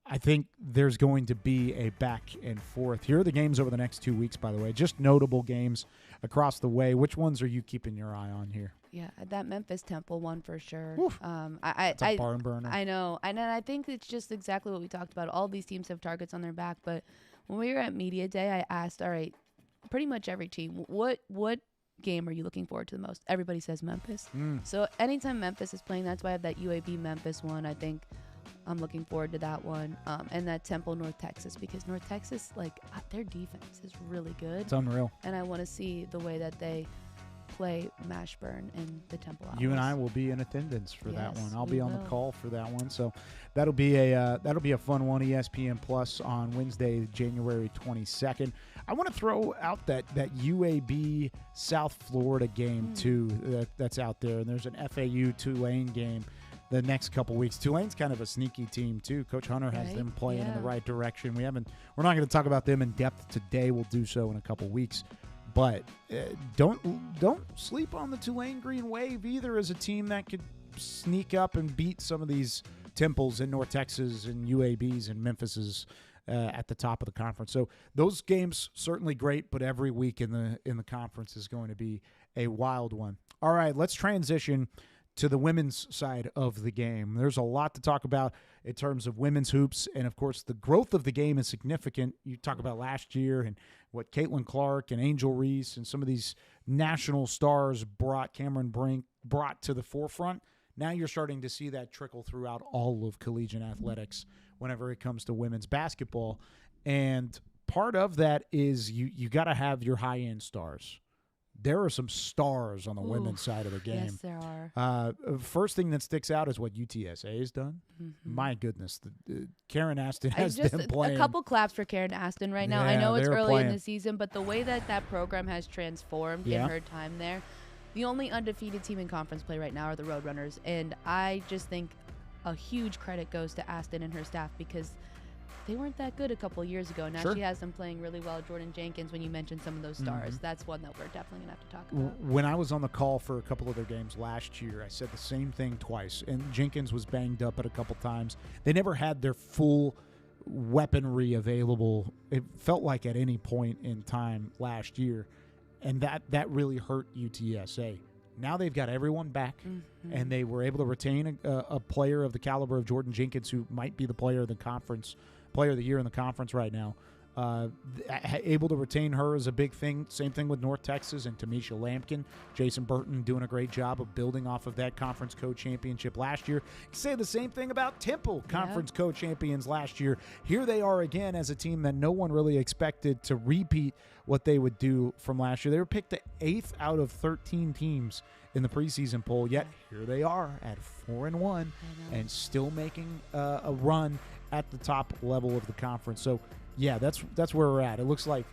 I think there's going to be a back and forth. Here are the games over the next 2 weeks, by the way. Just notable games across the way. Which ones are you keeping your eye on here? Yeah, that Memphis Temple one for sure. It's a barn burner. I know. And I think it's just exactly what we talked about. All these teams have targets on their back, but when we were at Media Day, I asked, all right, pretty much every team, what game are you looking forward to the most? Everybody says Memphis. So anytime Memphis is playing, that's why I have that UAB Memphis one. I think I'm looking forward to that one. And that Temple North Texas, because North Texas, their defense is really good. It's unreal. And I want to see the way that they play Mashburn and the Temple Owls. You and I will be in attendance for that one. I'll be on the call for that one. So that'll be a fun one. ESPN Plus on Wednesday, January 22nd. I want to throw out that UAB South Florida game too that's out there, and there's an FAU Tulane game the next couple weeks. Tulane's kind of a sneaky team too. Coach Hunter has them playing in the right direction. We're not going to talk about them in depth today. We'll do so in a couple weeks. But don't sleep on the Tulane Green Wave either as a team that could sneak up and beat some of these Temples in North Texas and UABs and Memphises at the top of the conference. So those games certainly great, but every week in the conference is going to be a wild one. All right, let's transition to the women's side of the game. There's a lot to talk about in terms of women's hoops, and of course the growth of the game is significant. You talk about last year and what Caitlin Clark and Angel Reese and some of these national stars Cameron Brink brought to the forefront. Now you're starting to see that trickle throughout all of collegiate athletics whenever it comes to women's basketball. And part of that is you got to have your high-end stars. There are some stars on the women's side of the game. Yes, there are. First thing that sticks out is what UTSA has done. My goodness. Karen Aston has them playing. A couple claps for Karen Aston right now. I know it's early in the season, but the way that program has transformed in her time there, the only undefeated team in conference play right now are the Roadrunners. And I just think a huge credit goes to Aston and her staff because they weren't that good a couple of years ago. Now she has them playing really well. Jordan Jenkins, when you mentioned some of those stars, that's one that we're definitely going to have to talk about. When I was on the call for a couple of their games last year, I said the same thing twice. And Jenkins was banged up at a couple times. They never had their full weaponry available, it felt like, at any point in time last year. And that really hurt UTSA. Now they've got everyone back, and they were able to retain a player of the caliber of Jordan Jenkins, who might be the player of the year in the conference right now. Able to retain her is a big thing. Same thing with North Texas and Tamisha Lampkin. Jason Burton doing a great job of building off of that conference co-championship last year. You can say the same thing about Temple, conference co-champions last year. Here they are again as a team that no one really expected to repeat what they would do from last year. They were picked the 8th out of 13 teams in the preseason poll, yet here they are at 4-1 and still making a run at the top level of the conference. So, yeah, that's where we're at. It looks like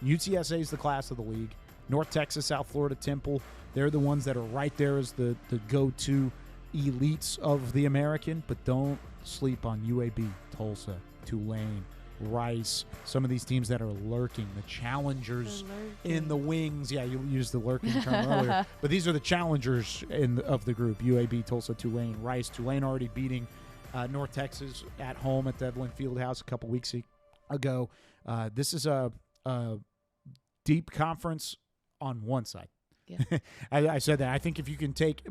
UTSA is the class of the league. North Texas, South Florida, Temple, they're the ones that are right there as the go-to elites of the American, but don't sleep on UAB, Tulsa, Tulane, Rice, some of these teams that are lurking, the challengers in the wings. Yeah, you used the lurking term earlier. But these are the challengers of the group, UAB, Tulsa, Tulane, Rice. Tulane already beating North Texas at home at the Evelyn Fieldhouse a couple weeks ago. This is a deep conference on one side. Yeah. I said that. I think if you can take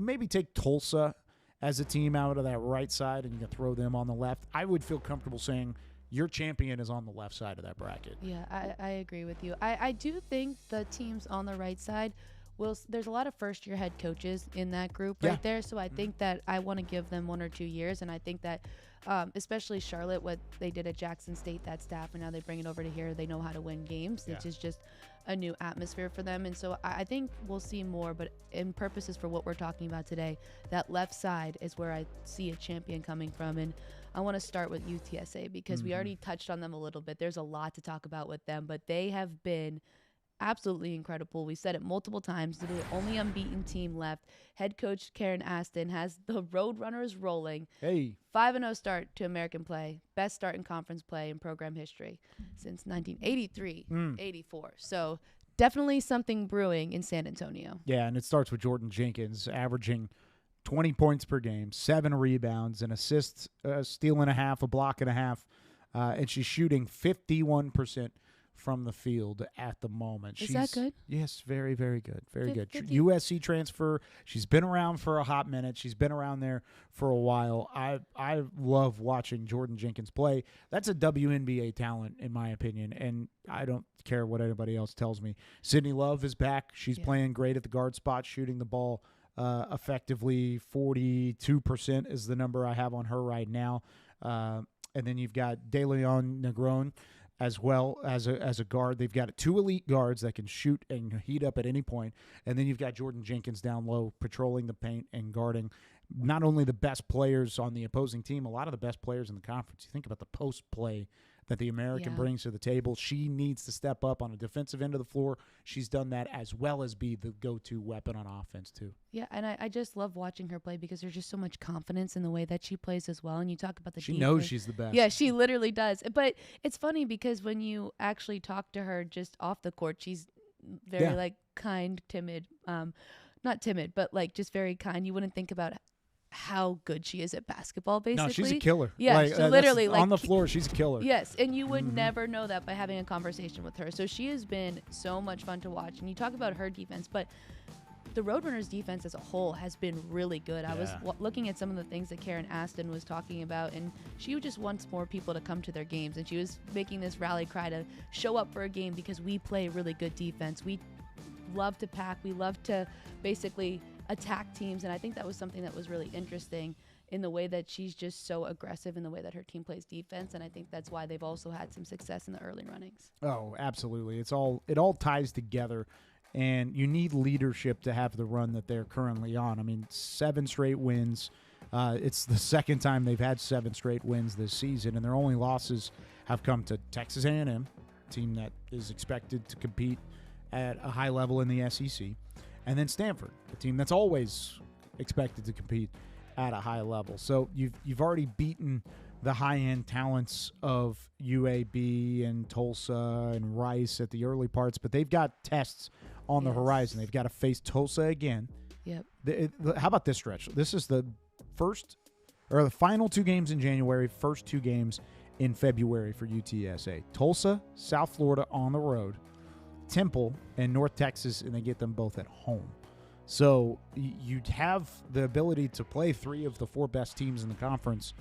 Tulsa as a team out of that right side and you can throw them on the left, I would feel comfortable saying your champion is on the left side of that bracket. Yeah, I agree with you. I do think the teams on the right side there's a lot of first-year head coaches in that group right there, so I think that I want to give them 1 or 2 years, and I think that especially Charlotte, what they did at Jackson State, that staff, and now they bring it over to here, they know how to win games, which is just a new atmosphere for them, and so I think we'll see more, but in purposes for what we're talking about today, that left side is where I see a champion coming from, and I want to start with UTSA because we already touched on them a little bit. There's a lot to talk about with them, but they have been absolutely incredible. We said it multiple times. They're the only unbeaten team left. Head coach Karen Aston has the Roadrunners rolling. Hey. 5-0 start to American play. Best start in conference play in program history since 1983-84. So definitely something brewing in San Antonio. Yeah, and it starts with Jordan Jenkins averaging 20 points per game, 7 rebounds, an assist, steal and a half, a block and a half, and she's shooting 51% from the field at the moment. Is that good? Yes, very, very good. Very good. 50. USC transfer. She's been around for a hot minute. She's been around there for a while. I love watching Jordan Jenkins play. That's a WNBA talent, in my opinion, and I don't care what anybody else tells me. Sydney Love is back. She's playing great at the guard spot, shooting the ball effectively. 42% is the number I have on her right now. And then you've got DeLeon Negron as well as a guard. They've got 2 elite guards that can shoot and heat up at any point. And then you've got Jordan Jenkins down low, patrolling the paint and guarding not only the best players on the opposing team, a lot of the best players in the conference. You think about the post play that the American brings to the table. She needs to step up on the defensive end of the floor. She's done that as well as be the go-to weapon on offense too. Yeah, and I just love watching her play because there's just so much confidence in the way that she plays as well. And you talk about the She knows she's the best. Yeah, she literally does. But it's funny because when you actually talk to her just off the court, she's very like kind, timid. Not timid, but like just very kind. You wouldn't think about how good she is at basketball, basically. No, she's a killer. Yeah, like, so literally, like on the floor, she's a killer. Yes, and you would never know that by having a conversation with her. So she has been so much fun to watch. And you talk about her defense, but the Roadrunners defense as a whole has been really good. I was looking at some of the things that Karen Aston was talking about, and she just wants more people to come to their games. And she was making this rally cry to show up for a game because we play really good defense. We love to pack. We love to basically attack teams, and I think that was something that was really interesting in the way that she's just so aggressive in the way that her team plays defense, and I think that's why they've also had some success in the early runnings. Oh, absolutely. It all ties together, and you need leadership to have the run that they're currently on. I mean, 7 straight wins. It's the second time they've had 7 straight wins this season, and their only losses have come to Texas A&M, a team that is expected to compete at a high level in the SEC. And then Stanford, a team that's always expected to compete at a high level. So you've already beaten the high-end talents of UAB and Tulsa and Rice at the early parts, but they've got tests on the horizon. They've got to face Tulsa again. Yep. How about this stretch? This is the final 2 games in January, first 2 games in February for UTSA. Tulsa, South Florida on the road, Temple and North Texas, and they get them both at home. So you'd have the ability to play 3 of the 4 best teams in the conference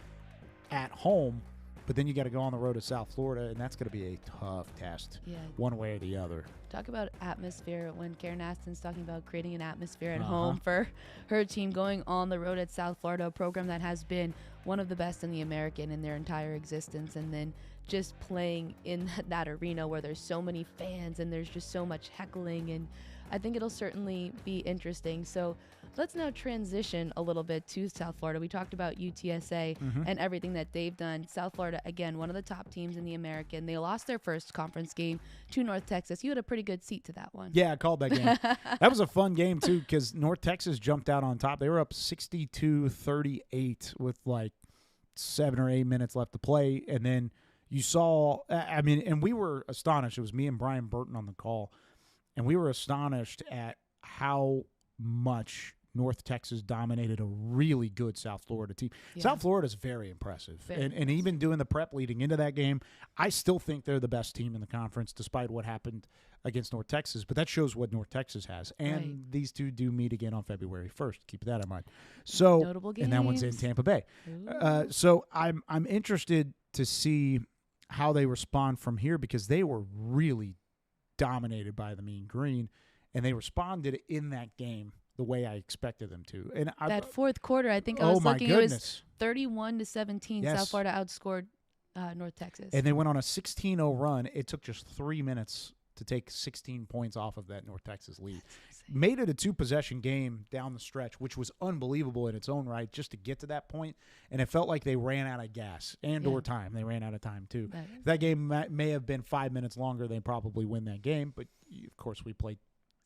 at home, but then you got to go on the road to South Florida, and that's going to be a tough test one way or the other. Talk about atmosphere when Karen Aston's talking about creating an atmosphere at home for her team, going on the road at South Florida, a program that has been one of the best in the American in their entire existence, and then just playing in that arena where there's so many fans and there's just so much heckling, and I think it'll certainly be interesting. So let's now transition a little bit to South Florida. We talked about UTSA and everything that they've done. South Florida, again, one of the top teams in the American. They lost their first conference game to North Texas. You had a pretty good seat to that one. Yeah, I called that game. That was a fun game, too, because North Texas jumped out on top. They were up 62-38 with like 7 or 8 minutes left to play, and then you saw, and we were astonished. It was me and Brian Burton on the call, and we were astonished at how much North Texas dominated a really good South Florida team. Yeah. South Florida is very impressive. And even doing the prep leading into that game, I still think they're the best team in the conference despite what happened against North Texas. But that shows what North Texas has. And these two do meet again on February 1st. Keep that in mind. So, notable games. And that one's in Tampa Bay. So I'm interested to see how they respond from here because they were really dominated by the Mean Green, and they responded in that game the way I expected them to. And that fourth quarter, I think I was looking, it was 31-17. Yes. South Florida outscored North Texas. And they went on a 16-0 run. It took just 3 minutes to take 16 points off of that North Texas lead. Made it a 2-possession game down the stretch, which was unbelievable in its own right just to get to that point. And it felt like they ran out of gas or time. They ran out of time, too. That game may have been 5 minutes longer. They probably win that game. But of course, we play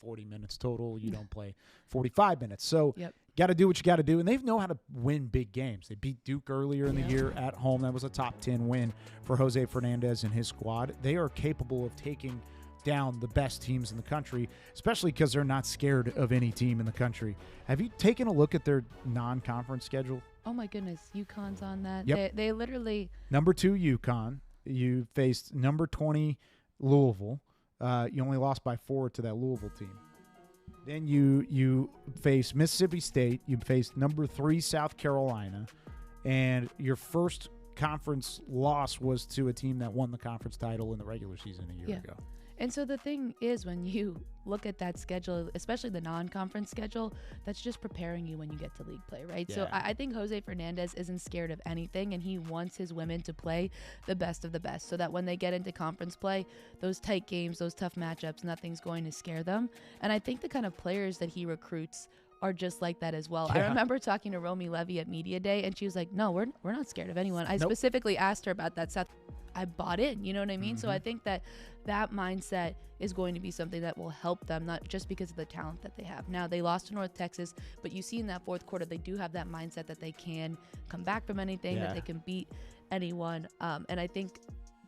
40 minutes total. You don't play 45 minutes. So Yep. got to do what you got to do. And they know how to win big games. They beat Duke earlier in the year at home. That was a top 10 win for Jose Fernandez and his squad. They are capable of taking down the best teams in the country, especially because they're not scared of any team in the country. Have you taken a look at their non-conference schedule? Oh my goodness, UConn's on that. Yep. They literally Number 2, UConn. You faced number 20, Louisville. You only lost by 4 to that Louisville team. Then you face Mississippi State. You faced number 3, South Carolina. And your first conference loss was to a team that won the conference title in the regular season a year ago. And so the thing is, when you look at that schedule, especially the non-conference schedule, that's just preparing you when you get to league play, right? So I think Jose Fernandez isn't scared of anything, and he wants his women to play the best of the best so that when they get into conference play, those tight games, those tough matchups, nothing's going to scare them. And I think the kind of players that he recruits are just like that as well. Yeah. I remember talking to Romy Levy at Media Day, and she was like, no, we're not scared of anyone. I specifically asked her about that Seth. I bought in, you know what I mean? So I think that mindset is going to be something that will help them, not just because of the talent that they have. Now, they lost to North Texas, but you see in that fourth quarter, they do have that mindset that they can come back from anything, that they can beat anyone. And I think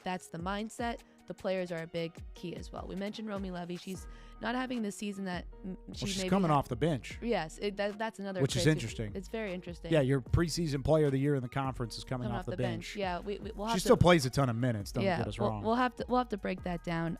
that's the mindset. The players are a big key as well. We mentioned Romy Levy. She's not having the season that she's coming off the bench. Yes, that's another. Which is interesting. It's very interesting. Yeah, your preseason player of the year in the conference is coming off the bench. Yeah, we'll have she still plays a ton of minutes. Don't get us wrong. We'll have to break that down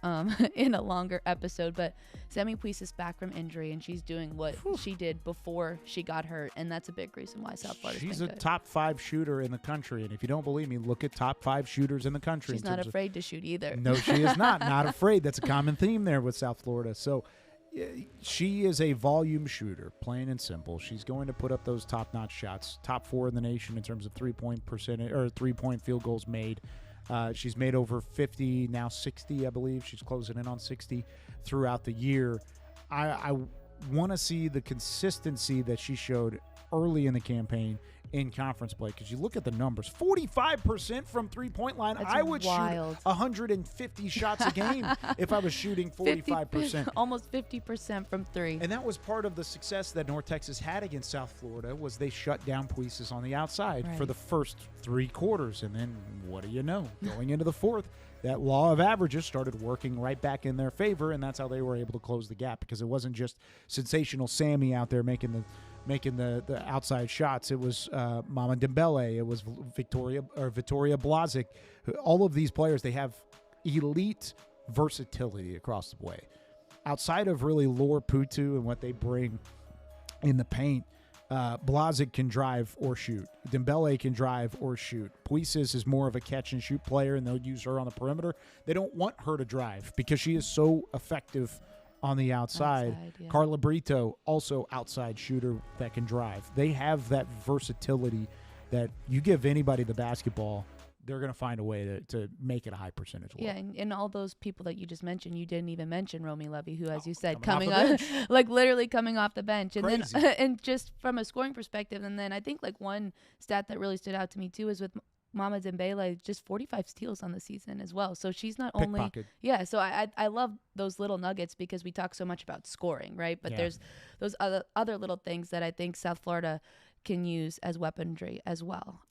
in a longer episode. But Sammy Puig is back from injury, and she's doing what she did before she got hurt, and that's a big reason why South Florida's She's been a good. top 5 shooter in the country, and if you don't believe me, look at top 5 shooters in the country. She's not afraid to shoot either. No, she is not. Not afraid. That's a common theme there with South Florida. So she is a volume shooter, plain and simple. She's going to put up those top-notch shots, top 4 in the nation in terms of 3-point field goals made. She's made over 50, now 60, I believe. She's closing in on 60 throughout the year. I want to see the consistency that she showed early in the campaign in conference play, because you look at the numbers, 45% from three-point line. That's I would wild. shoot 150 shots a game if I was shooting 45%. Almost 50% from 3. And that was part of the success that North Texas had against South Florida, was they shut down Puig on the outside for the first 3 quarters. And then what do you know? Going into the fourth, that law of averages started working right back in their favor, and that's how they were able to close the gap, because it wasn't just sensational Sammy out there making the outside shots. It was Mama Dembele. It was Victoria Blazic. All of these players, they have elite versatility across the way. Outside of really Lore Putu and what they bring in the paint, Blazic can drive or shoot. Dembele can drive or shoot. Puig is more of a catch-and-shoot player, and they'll use her on the perimeter. They don't want her to drive because she is so effective on the outside. Carla Brito, also outside shooter that can drive. They have that versatility that you give anybody the basketball, they're going to find a way to make it a high percentage. Yeah, and all those people that you just mentioned, you didn't even mention Romy Levy, who, as you said, coming coming off on, like literally coming off the bench. And Crazy. then and just from a scoring perspective, and then I think like one stat that really stood out to me too is with Mama Dembele, just 45 steals on the season as well. So she's not only Pickpocket. so I love those little nuggets, because we talk so much about scoring, right? But there's those other little things that I think South Florida can use as weaponry as well.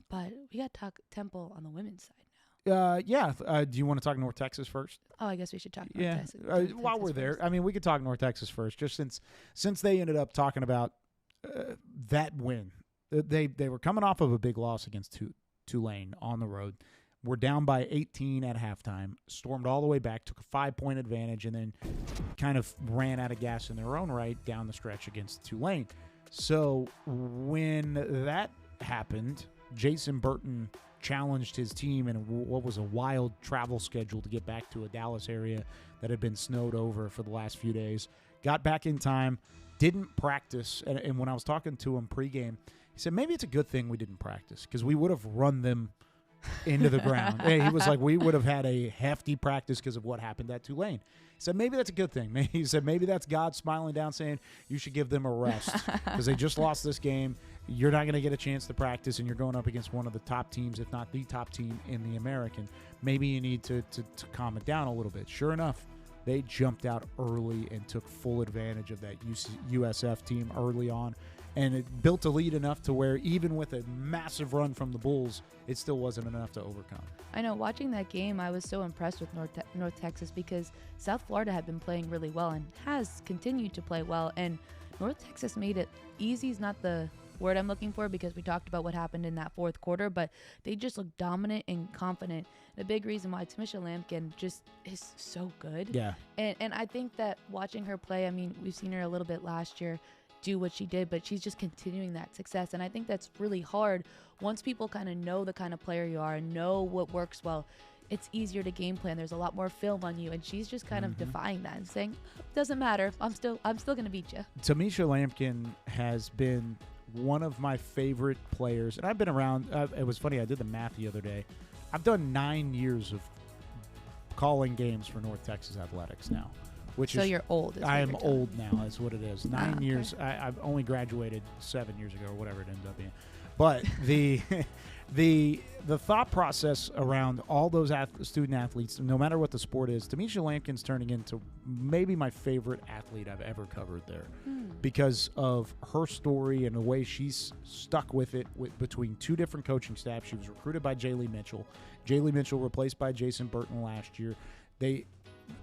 But we got to talk Temple on the women's side now. Do you want to talk North Texas first? Oh, I guess we should talk North Texas. While we're there, I mean, we could talk North Texas first, just since they ended up talking about that win. They were coming off of a big loss against Tulane on the road. We're down by 18 at halftime, stormed all the way back, took a 5-point advantage, and then kind of ran out of gas in their own right down the stretch against Tulane. So when that happened, Jason Burton challenged his team in what was a wild travel schedule to get back to a Dallas area that had been snowed over for the last few days. Got back in time, didn't practice, and when I was talking to him pregame, he said maybe it's a good thing we didn't practice, because we would have run them into the ground. He was like, we would have had a hefty practice because of what happened at Tulane. He said maybe that's a good thing. He said maybe that's God smiling down saying you should give them a rest because they just lost this game. You're not going to get a chance to practice, and you're going up against one of the top teams, if not the top team in the American. Maybe you need to calm it down a little bit. Sure enough, they jumped out early and took full advantage of that USF team early on. And it built a lead enough to where even with a massive run from the Bulls, it still wasn't enough to overcome. I know, watching that game, I was so impressed with North Texas because South Florida had been playing really well and has continued to play well. And North Texas made it easy is not the word I'm looking for because we talked about what happened in that fourth quarter, but they just looked dominant and confident. The big reason why Tamisha Lampkin just is so good. Yeah. And I think that watching her play, I mean, we've seen her a little bit last year do what she did, but she's just continuing that success. And I think that's really hard. Once people kind of know the kind of player you are and know what works well, it's easier to game plan. There's a lot more film on you, and she's just kind of defying that and saying, doesn't matter. I'm still going to beat you. Tamisha Lampkin has been one of my favorite players, and I've been around. It was funny. I did the math the other day. I've done 9 years of calling games for North Texas Athletics now. So you're old. I am old now, is what it is. 9 years. I've only graduated 7 years ago, or whatever it ends up being. But the thought process around all those student athletes, no matter what the sport is, Tamisha Lampkin's turning into maybe my favorite athlete I've ever covered there, because of her story and the way she's stuck with it between two different coaching staffs. She was recruited by Jaylee Mitchell. Jaylee Mitchell replaced by Jason Burton last year. They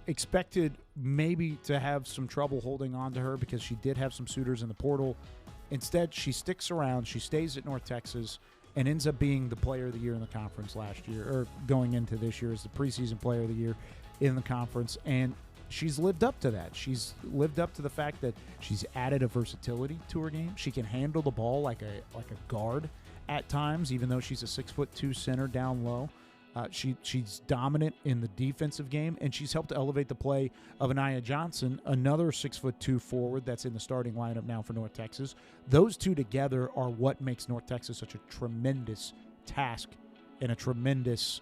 expected maybe to have some trouble holding on to her because she did have some suitors in the portal. Instead, she sticks around. She stays at North Texas and ends up being the player of the year in the conference last year, or going into this year as the preseason player of the year in the conference. And she's lived up to that. She's lived up to the fact that she's added a versatility to her game. She can handle the ball like a guard at times, even though she's a 6'2" center down low. She's dominant in the defensive game, and she's helped to elevate the play of Anaya Johnson, another 6'2" forward that's in the starting lineup now for North Texas. Those two together are what makes North Texas such a tremendous task and a tremendous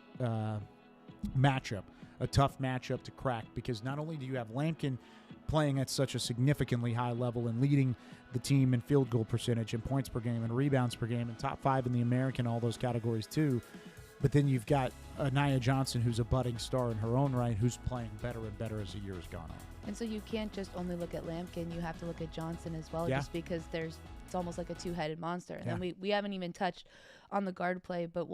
matchup, a tough matchup to crack, because not only do you have Lampkin playing at such a significantly high level and leading the team in field goal percentage and points per game and rebounds per game and top 5 in the American, all those categories too. But then you've got Anaya Johnson, who's a budding star in her own right, who's playing better and better as the year has gone on. And so you can't just only look at Lampkin. You have to look at Johnson as well, just because it's almost like a two-headed monster. And then we haven't even touched on the guard play, but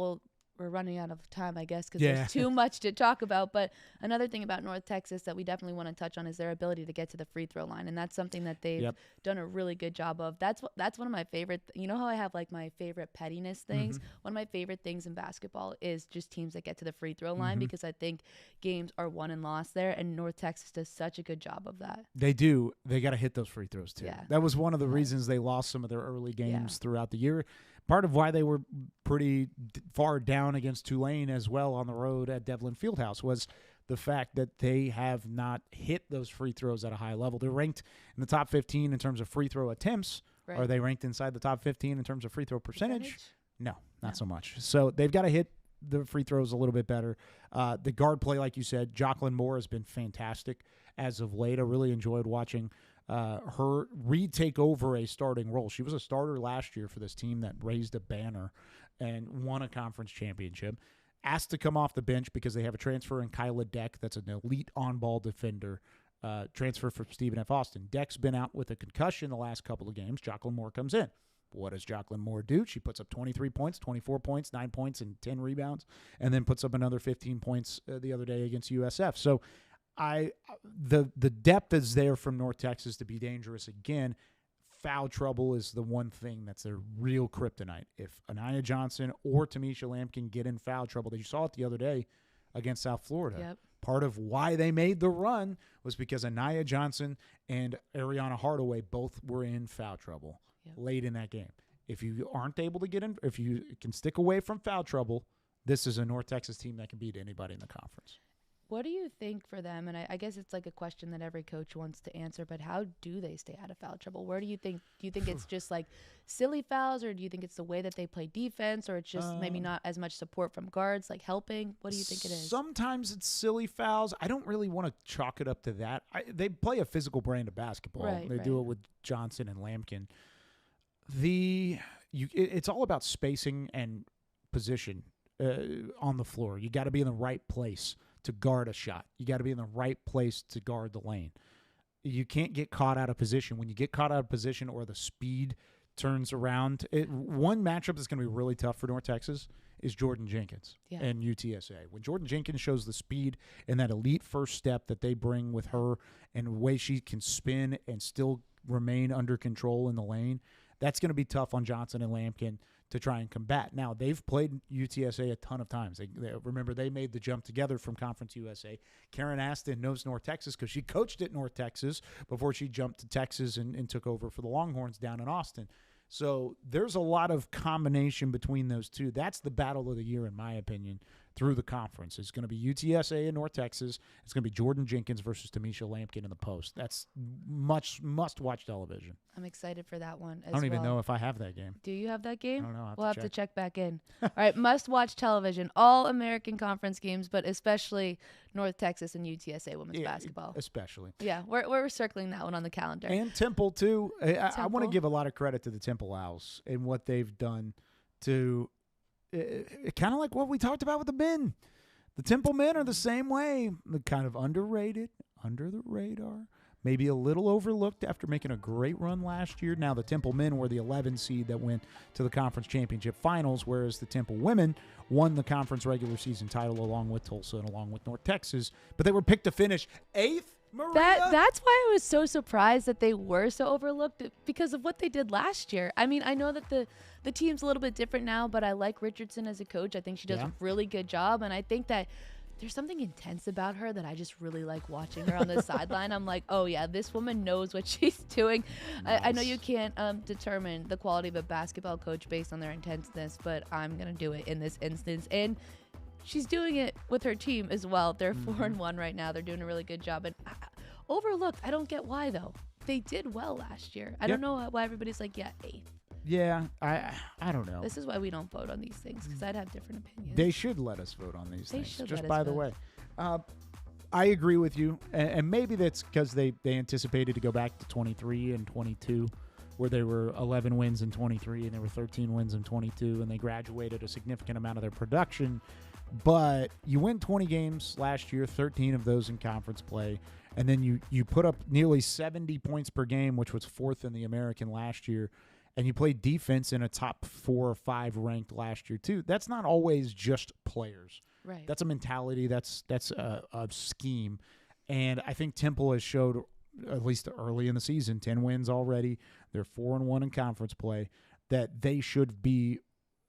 we're running out of time, I guess, because there's too much to talk about. But another thing about North Texas that we definitely want to touch on is their ability to get to the free throw line, and that's something that they've done a really good job of. That's one of my favorite. You know how I have like my favorite pettiness things? One of my favorite things in basketball is just teams that get to the free throw line, because I think games are won and lost there, and North Texas does such a good job of that. They do. They got to hit those free throws too. That was one of the reasons they lost some of their early games throughout the year. Part of why they were pretty far down against Tulane as well on the road at Devlin Fieldhouse was the fact that they have not hit those free throws at a high level. They're ranked in the top 15 in terms of free throw attempts. Right. Are they ranked inside the top 15 in terms of free throw percentage? No, not so much. So they've got to hit the free throws a little bit better. The guard play, like you said, Jocelyn Moore has been fantastic as of late. I really enjoyed watching her retake over a starting role. She was a starter last year for this team that raised a banner and won a conference championship. Asked to come off the bench because they have a transfer in Kyla Deck that's an elite on-ball defender, transfer from Stephen F. Austin. Deck's been out with a concussion the last couple of games. Jocelyn Moore comes in. What does Jocelyn Moore do? She puts up 23 points, 24 points, 9 points, and 10 rebounds, and then puts up another 15 points the other day against USF. So the depth is there from North Texas to be dangerous again. Foul trouble is the one thing that's their real kryptonite. If Anaya Johnson or Tamisha Lampkin get in foul trouble, you saw it the other day against South Florida. Yep. Part of why they made the run was because Anaya Johnson and Ariana Hardaway both were in foul trouble late in that game. If you aren't able to get in, if you can stick away from foul trouble, this is a North Texas team that can beat anybody in the conference. What do you think for them? And I guess it's like a question that every coach wants to answer, but how do they stay out of foul trouble? Where do you think it's just like silly fouls, or do you think it's the way that they play defense, or it's just maybe not as much support from guards, like helping? What do you think it is? Sometimes it's silly fouls. I don't really want to chalk it up to that. They play a physical brand of basketball. They do it with Johnson and Lampkin. It's all about spacing and position on the floor. You got to be in the right place to guard a shot. You got to be in the right place to guard the lane. You can't get caught out of position. When you get caught out of position or the speed turns around, one matchup that's going to be really tough for North Texas is Jordan Jenkins and UTSA. When Jordan Jenkins shows the speed and that elite first step that they bring with her and the way she can spin and still remain under control in the lane, that's going to be tough on Johnson and Lampkin to try and combat. Now, they've played UTSA a ton of times. Remember, they made the jump together from Conference USA. Karen Aston knows North Texas because she coached at North Texas before she jumped to Texas and took over for the Longhorns down in Austin. So there's a lot of combination between those two. That's the battle of the year, in my opinion, through the conference. It's going to be UTSA in North Texas. It's going to be Jordan Jenkins versus Tamisha Lampkin in the post. That's must-watch television. I'm excited for that one as well. I don't even know if I have that game. Do you have that game? I don't know. We'll have to check back in. All right, must-watch television. All American Conference games, but especially North Texas and UTSA women's basketball. Especially. Yeah, we're circling that one on the calendar. And Temple, too. I want to give a lot of credit to the Temple Owls and what they've done to kind of like what we talked about with the men. The Temple men are the same way. They're kind of underrated, under the radar, maybe a little overlooked after making a great run last year. Now the Temple men were the 11 seed that went to the conference championship finals, whereas the Temple women won the conference regular season title along with Tulsa and along with North Texas. But they were picked to finish 8th. Maria? That's why I was so surprised that they were so overlooked because of what they did last year. I mean, I know that the team's a little bit different now, but I like Richardson as a coach. I think she does a really good job, and I think that there's something intense about her that I just really like watching her on the sideline. I'm like, oh, yeah, this woman knows what she's doing. Nice. I know you can't determine the quality of a basketball coach based on their intenseness, but I'm going to do it in this instance. And she's doing it with her team as well. They're 4-1 right now. They're doing a really good job. And overlooked, I don't get why, though. They did well last year. I don't know why everybody's like, 8th. Yeah, I don't know. This is why we don't vote on these things, because I'd have different opinions. They should let us vote on these things. Should just by the way. I agree with you. And maybe that's because they anticipated to go back to 23 and 22, where they were 11 wins in 23 and there were 13 wins in 22, and they graduated a significant amount of their production. But you win 20 games last year, 13 of those in conference play, and then you put up nearly 70 points per game, which was 4th in the American last year, and you played defense in a top 4 or 5 ranked last year too. That's not always just players. Right. That's a mentality. That's a scheme. And I think Temple has showed, at least early in the season, 10 wins already. They're 4-1 in conference play, that they should be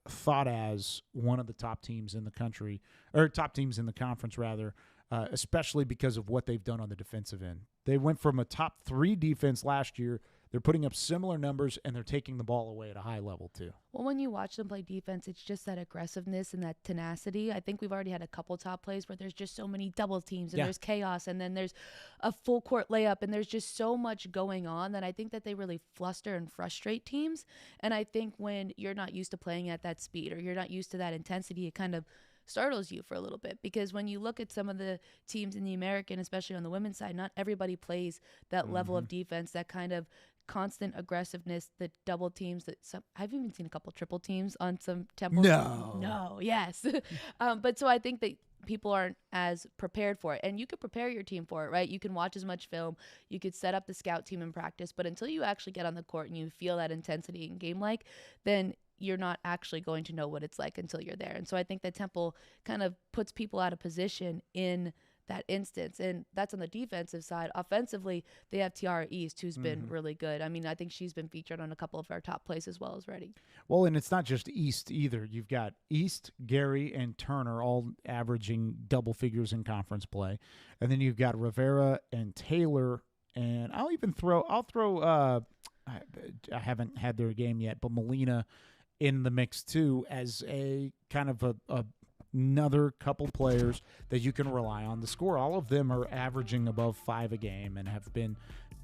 thought as one of the top teams in the country, or top teams in the conference rather, especially because of what they've done on the defensive end. They went from a top 3 defense last year. They're putting up similar numbers, and they're taking the ball away at a high level too. Well, when you watch them play defense, it's just that aggressiveness and that tenacity. I think we've already had a couple top plays where there's just so many double teams, and there's chaos, and then there's a full court layup, and there's just so much going on that I think that they really fluster and frustrate teams. And I think when you're not used to playing at that speed, or you're not used to that intensity, it kind of startles you for a little bit, because when you look at some of the teams in the American, especially on the women's side, not everybody plays that level of defense, that kind of constant aggressiveness, the double teams, that I've even seen a couple triple teams on some Temple. No, yes. But so I think that people aren't as prepared for it, and you could prepare your team for it, right? You can watch as much film, you could set up the scout team in practice, but until you actually get on the court and you feel that intensity in game, then you're not actually going to know what it's like until you're there. And so I think that Temple kind of puts people out of position in that instance, and that's on the defensive side. Offensively, they have Tiara East, who's been really good. I mean, I think she's been featured on a couple of our top plays as well as Reddy. Well, and it's not just East either. You've got East, Gary, and Turner all averaging double figures in conference play, and then you've got Rivera and Taylor, and I'll throw I haven't had their game yet, but Molina in the mix too, as a kind of another couple players that you can rely on to score. All of them are averaging above 5 a game and have been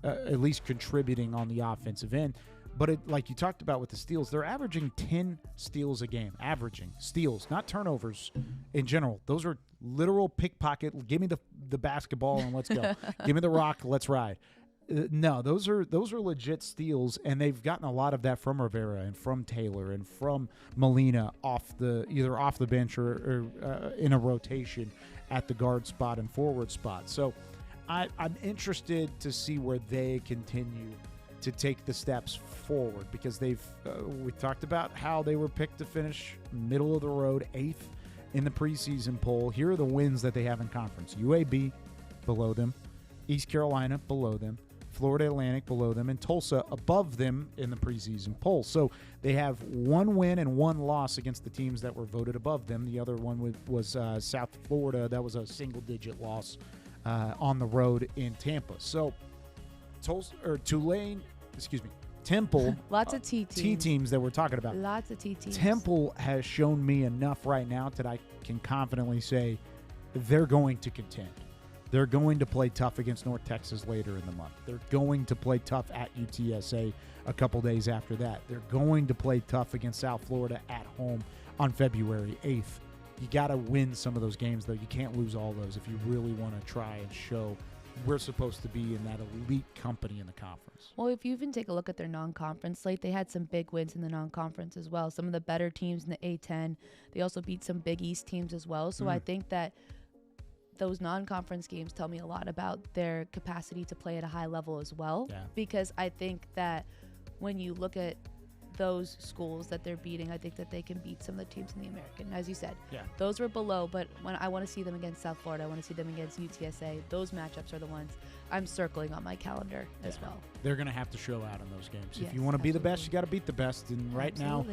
at least contributing on the offensive end. But like you talked about with the steals, they're averaging 10 steals a game. Averaging steals, not turnovers in general. Those are literal pickpocket. Give me the basketball and let's go. Give me the rock, let's ride. No, those are legit steals, and they've gotten a lot of that from Rivera and from Taylor and from Molina either off the bench or in a rotation at the guard spot and forward spot. So I'm interested to see where they continue to take the steps forward, because we talked about how they were picked to finish middle of the road, 8th in the preseason poll. Here are the wins that they have in conference. UAB below them, East Carolina below them, Florida Atlantic below them, and Tulsa above them in the preseason poll. So they have 1 win and 1 loss against the teams that were voted above them. The other one was South Florida. That was a single-digit loss on the road in Tampa. So Temple. Lots of T teams. T teams that we're talking about. Lots of T teams. Temple has shown me enough right now that I can confidently say they're going to contend. They're going to play tough against North Texas later in the month. They're going to play tough at UTSA a couple days after that. They're going to play tough against South Florida at home on February 8th. You got to win some of those games, though. You can't lose all those if you really want to try and show we're supposed to be in that elite company in the conference. Well, if you even take a look at their non-conference slate, they had some big wins in the non-conference as well. Some of the better teams in the A10. They also beat some Big East teams as well. So I think that those non-conference games tell me a lot about their capacity to play at a high level as well. Yeah. Because I think that when you look at those schools that they're beating, I think that they can beat some of the teams in the American. As you said, those were below, but when I want to see them against South Florida, I want to see them against UTSA. Those matchups are the ones I'm circling on my calendar as well. They're going to have to show out in those games. If you want to be the best, you got to beat the best. And right now,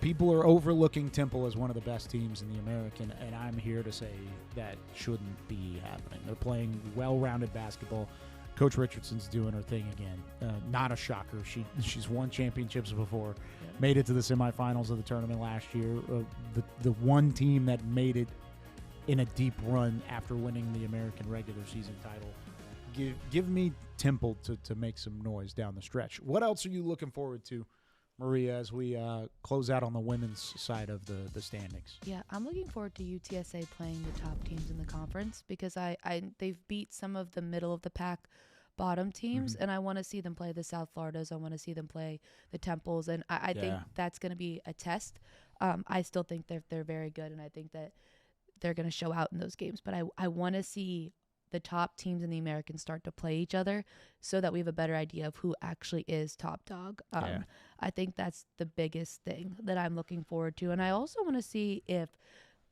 people are overlooking Temple as one of the best teams in the American, and I'm here to say that shouldn't be happening. They're playing well-rounded basketball. Coach Richardson's doing her thing again. Not a shocker. She's won championships before, made it to the semifinals of the tournament last year. The one team that made it in a deep run after winning the American regular season title. Give me Temple to make some noise down the stretch. What else are you looking forward to, Maria, as we close out on the women's side of the standings? Yeah, I'm looking forward to UTSA playing the top teams in the conference, because they've beat some of the middle of the pack bottom teams, and I want to see them play the South Floridas. I want to see them play the Temples, and I think that's going to be a test. I still think they're very good, and I think that they're going to show out in those games. But I want to see the top teams in the American start to play each other so that we have a better idea of who actually is top dog. I think that's the biggest thing that I'm looking forward to. And I also want to see if,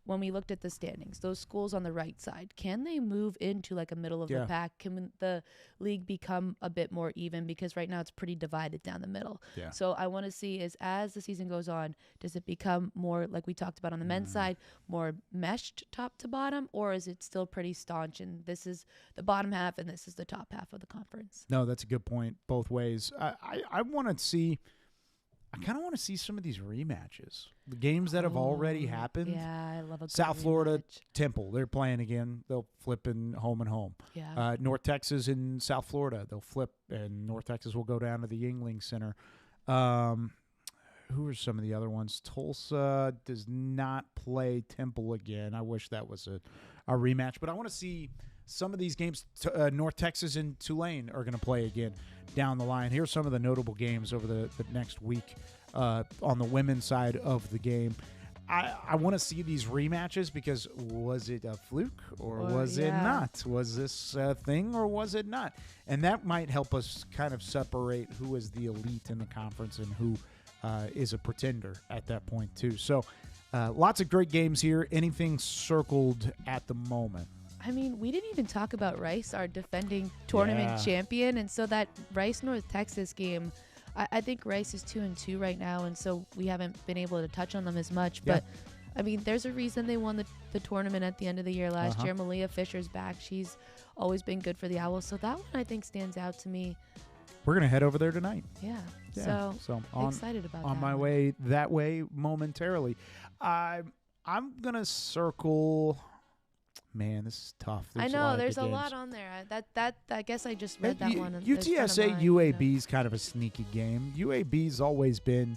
when we looked at the standings, those schools on the right side, can they move into like a middle of the pack? Can the league become a bit more even? Because right now it's pretty divided down the middle. Yeah. So I want to see as the season goes on, does it become more, like we talked about on the men's side, more meshed top to bottom, or is it still pretty staunch and this is the bottom half and this is the top half of the conference? No, that's a good point both ways. I want to see... I kind of want to see some of these rematches. The games that have already happened. Yeah, I love a good South Florida, rematch. Temple, they're playing again. They'll flip in home and home. Yeah. North Texas and South Florida, they'll flip, and North Texas will go down to the Yuengling Center. Who are some of the other ones? Tulsa does not play Temple again. I wish that was a rematch. But I want to see some of these games. North Texas and Tulane are going to play again down the line. Here's some of the notable games over the next week on the women's side of the game. I want to see these rematches, because was it a fluke or was it not? Was this a thing or was it not? And that might help us kind of separate who is the elite in the conference and who is a pretender at that point too. So lots of great games here. Anything circled at the moment? I mean, we didn't even talk about Rice, our defending tournament champion. And so that Rice North Texas game, I think Rice is 2-2 right now. And so we haven't been able to touch on them as much. Yeah. But I mean, there's a reason they won the tournament at the end of the year last year. Malia Fisher's back. She's always been good for the Owls. So that one I think stands out to me. We're going to head over there tonight. Yeah. So excited about that. On my way that way momentarily. I'm going to circle... Man, this is tough. I know there's a lot on there. I guess I just read that one. UTSA UAB is kind of a sneaky game. UAB's always been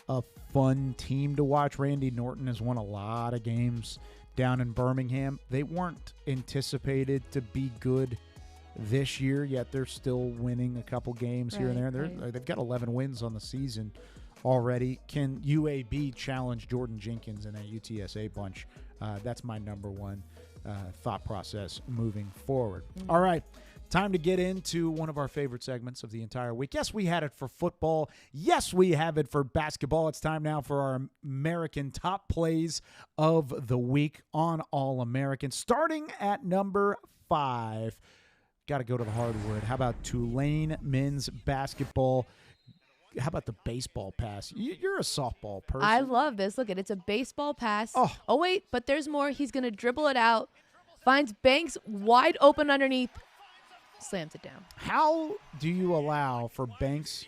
a fun team to watch. Randy Norton has won a lot of games down in Birmingham. They weren't anticipated to be good this year, yet they're still winning a couple games here and there. They've got 11 wins on the season already. Can UAB challenge Jordan Jenkins in that UTSA bunch? That's my number one. thought process moving forward. All right. Time to get into one of our favorite segments of the entire week. Yes, we had it for football. Yes, we have it for basketball. It's time now for our American top plays of the week on All American. Starting at number 5, got to go to the hardwood. How about Tulane men's basketball? How about the baseball pass? You're a softball person. I love this. Look, it's a baseball pass. Oh, wait, but there's more. He's going to dribble it out, finds Banks wide open underneath, slams it down. How do you allow for Banks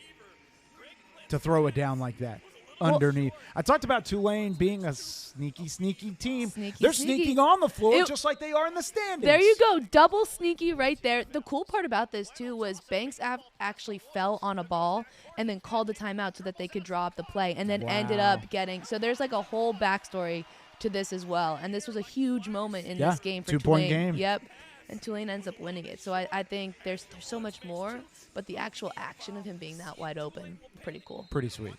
to throw it down like that underneath? I talked about Tulane being a sneaky team. They're sneaking on the floor just like they are in the standings. There you go. Double sneaky right there. The cool part about this, too, was Banks actually fell on a ball and then called the timeout so that they could draw up the play and then ended up getting – so there's like a whole backstory to this as well. And this was a huge moment in this game for Tulane. 2-point game. Yep. And Tulane ends up winning it. So I think there's so much more, but the actual action of him being that wide open, pretty cool. Pretty sweet.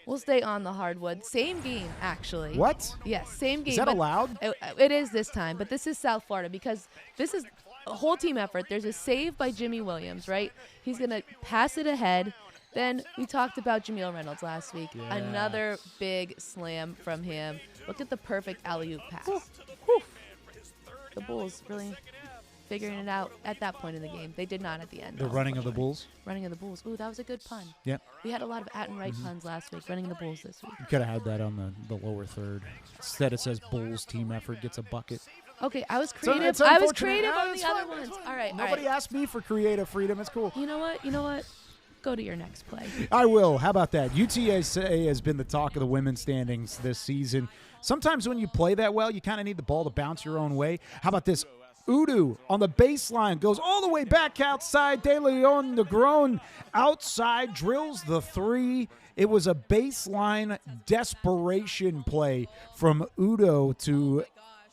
We'll stay on the hardwood. Same game, actually. What? Yes, same game. Is that allowed? It is this time, but this is South Florida because this is a whole team effort. There's a save by Jimmy Williams, right? He's going to pass it ahead. Then we talked about Jameel Reynolds last week. Yeah. Another big slam from him. Look at the perfect alley-oop pass. Whew. The Bulls really figuring it out at that point in the game. They did not at the end. The running of the Bulls? Running of the Bulls. Ooh, that was a good pun. Yep. We had a lot of at and right puns last week. Running of the Bulls this week. You could have had that on the lower third. Instead it says Bulls team effort gets a bucket. Okay, I was creative. I was creative on the other ones. All right. Nobody asked me for creative freedom. It's cool. You know what? Go to your next play. I will. How about that? UTSA has been the talk of the women's standings this season. Sometimes when you play that well, you kind of need the ball to bounce your own way. How about this? Udo on the baseline goes all the way back outside. De Leon Negron outside drills the 3. It was a baseline desperation play from Udo to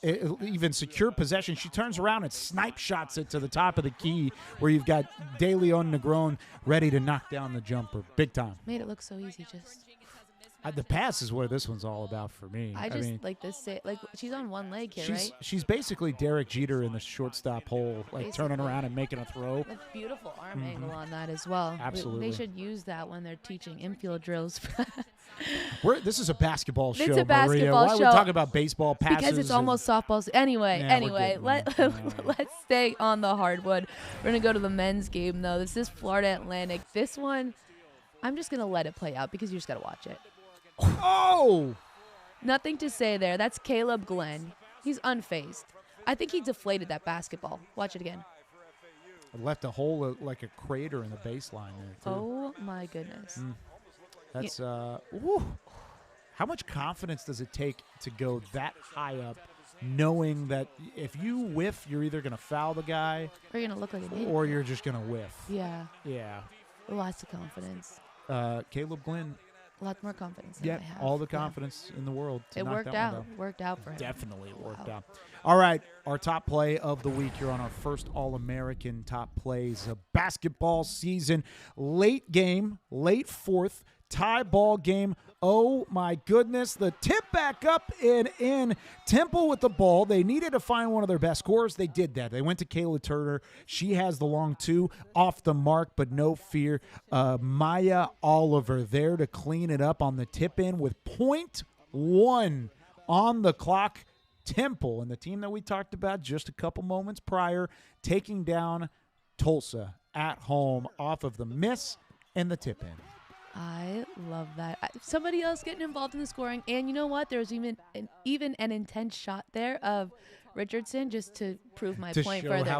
even secure possession. She turns around and snipe shots it to the top of the key where you've got De Leon Negron ready to knock down the jumper. Big time. Made it look so easy just. The pass is what this one's all about for me. I mean, like this. Like she's on one leg here, right? She's basically Derek Jeter in the shortstop hole, like basically. Turning around and making a throw. A beautiful arm angle on that as well. Absolutely. They should use that when they're teaching infield drills. This is a basketball show. It's a basketball Maria. show. Why are we talking about baseball passes? Because it's almost softball. Anyway, let's stay on the hardwood. We're gonna go to the men's game though. This is Florida Atlantic. This one, I'm just gonna let it play out because you just gotta watch it. Oh! Nothing to say there. That's Caleb Glenn. He's unfazed. I think he deflated that basketball. Watch it again. It left a hole like a crater in the baseline there, too. Oh, my goodness. That's, How much confidence does it take to go that high up, knowing that if you whiff, you're either going to foul the guy or you're going to look like an idiot. Or you're just going to whiff. Yeah. Yeah. Lots of confidence. Caleb Glenn. A lot more confidence than I have. All the confidence in the world. It worked out. Worked out for him. Definitely worked out. All right, our top play of the week here on our first All-American top plays of basketball season. Late game, late fourth, tie ball game. Oh, my goodness. The tip back up and in. Temple with the ball. They needed to find one of their best scorers. They did that. They went to Kayla Turner. She has the long 2 off the mark, but no fear. Maya Oliver there to clean it up on the tip in with .1 on the clock. Temple and the team that we talked about just a couple moments prior taking down Tulsa at home off of the miss and the tip in. I love that. Somebody else getting involved in the scoring. And you know what? There was even an intense shot there of Richardson just to prove my point further.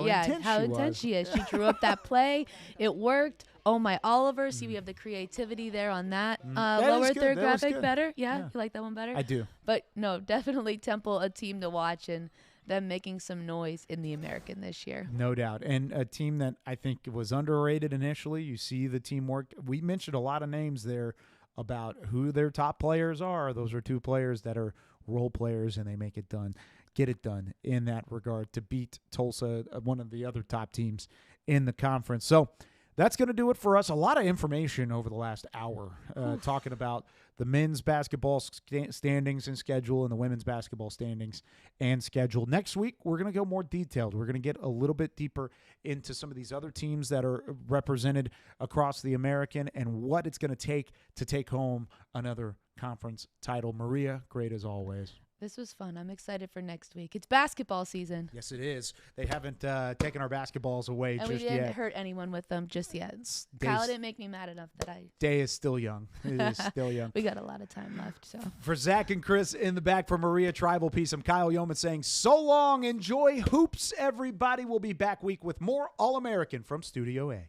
How intense she is. She drew up that play. It worked. Oh, my Oliver. See, we have the creativity there on that. Lower third graphic better. Yeah? You like that one better? I do. But no, definitely Temple, a team to watch, and them making some noise in the American this year. No doubt. And a team that I think was underrated initially. You see the teamwork. We mentioned a lot of names there about who their top players are. Those are 2 players that are role players, and they make it done. Get it done in that regard to beat Tulsa, one of the other top teams in the conference. So that's going to do it for us. A lot of information over the last hour talking about the men's basketball standings and schedule and the women's basketball standings and schedule. Next week, we're going to go more detailed. We're going to get a little bit deeper into some of these other teams that are represented across the American and what it's going to take home another conference title. Maria, great as always. This was fun. I'm excited for next week. It's basketball season. Yes, it is. They haven't taken our basketballs away and just yet. We didn't hurt anyone with them just yet. Kyle didn't make me mad enough that I... Day is still young. It is still young. We got a lot of time left. So for Zach and Chris in the back, for Maria Trivelpiece, I'm Kyle Youmans saying so long. Enjoy hoops, everybody. We'll be back week with more All American from Studio A.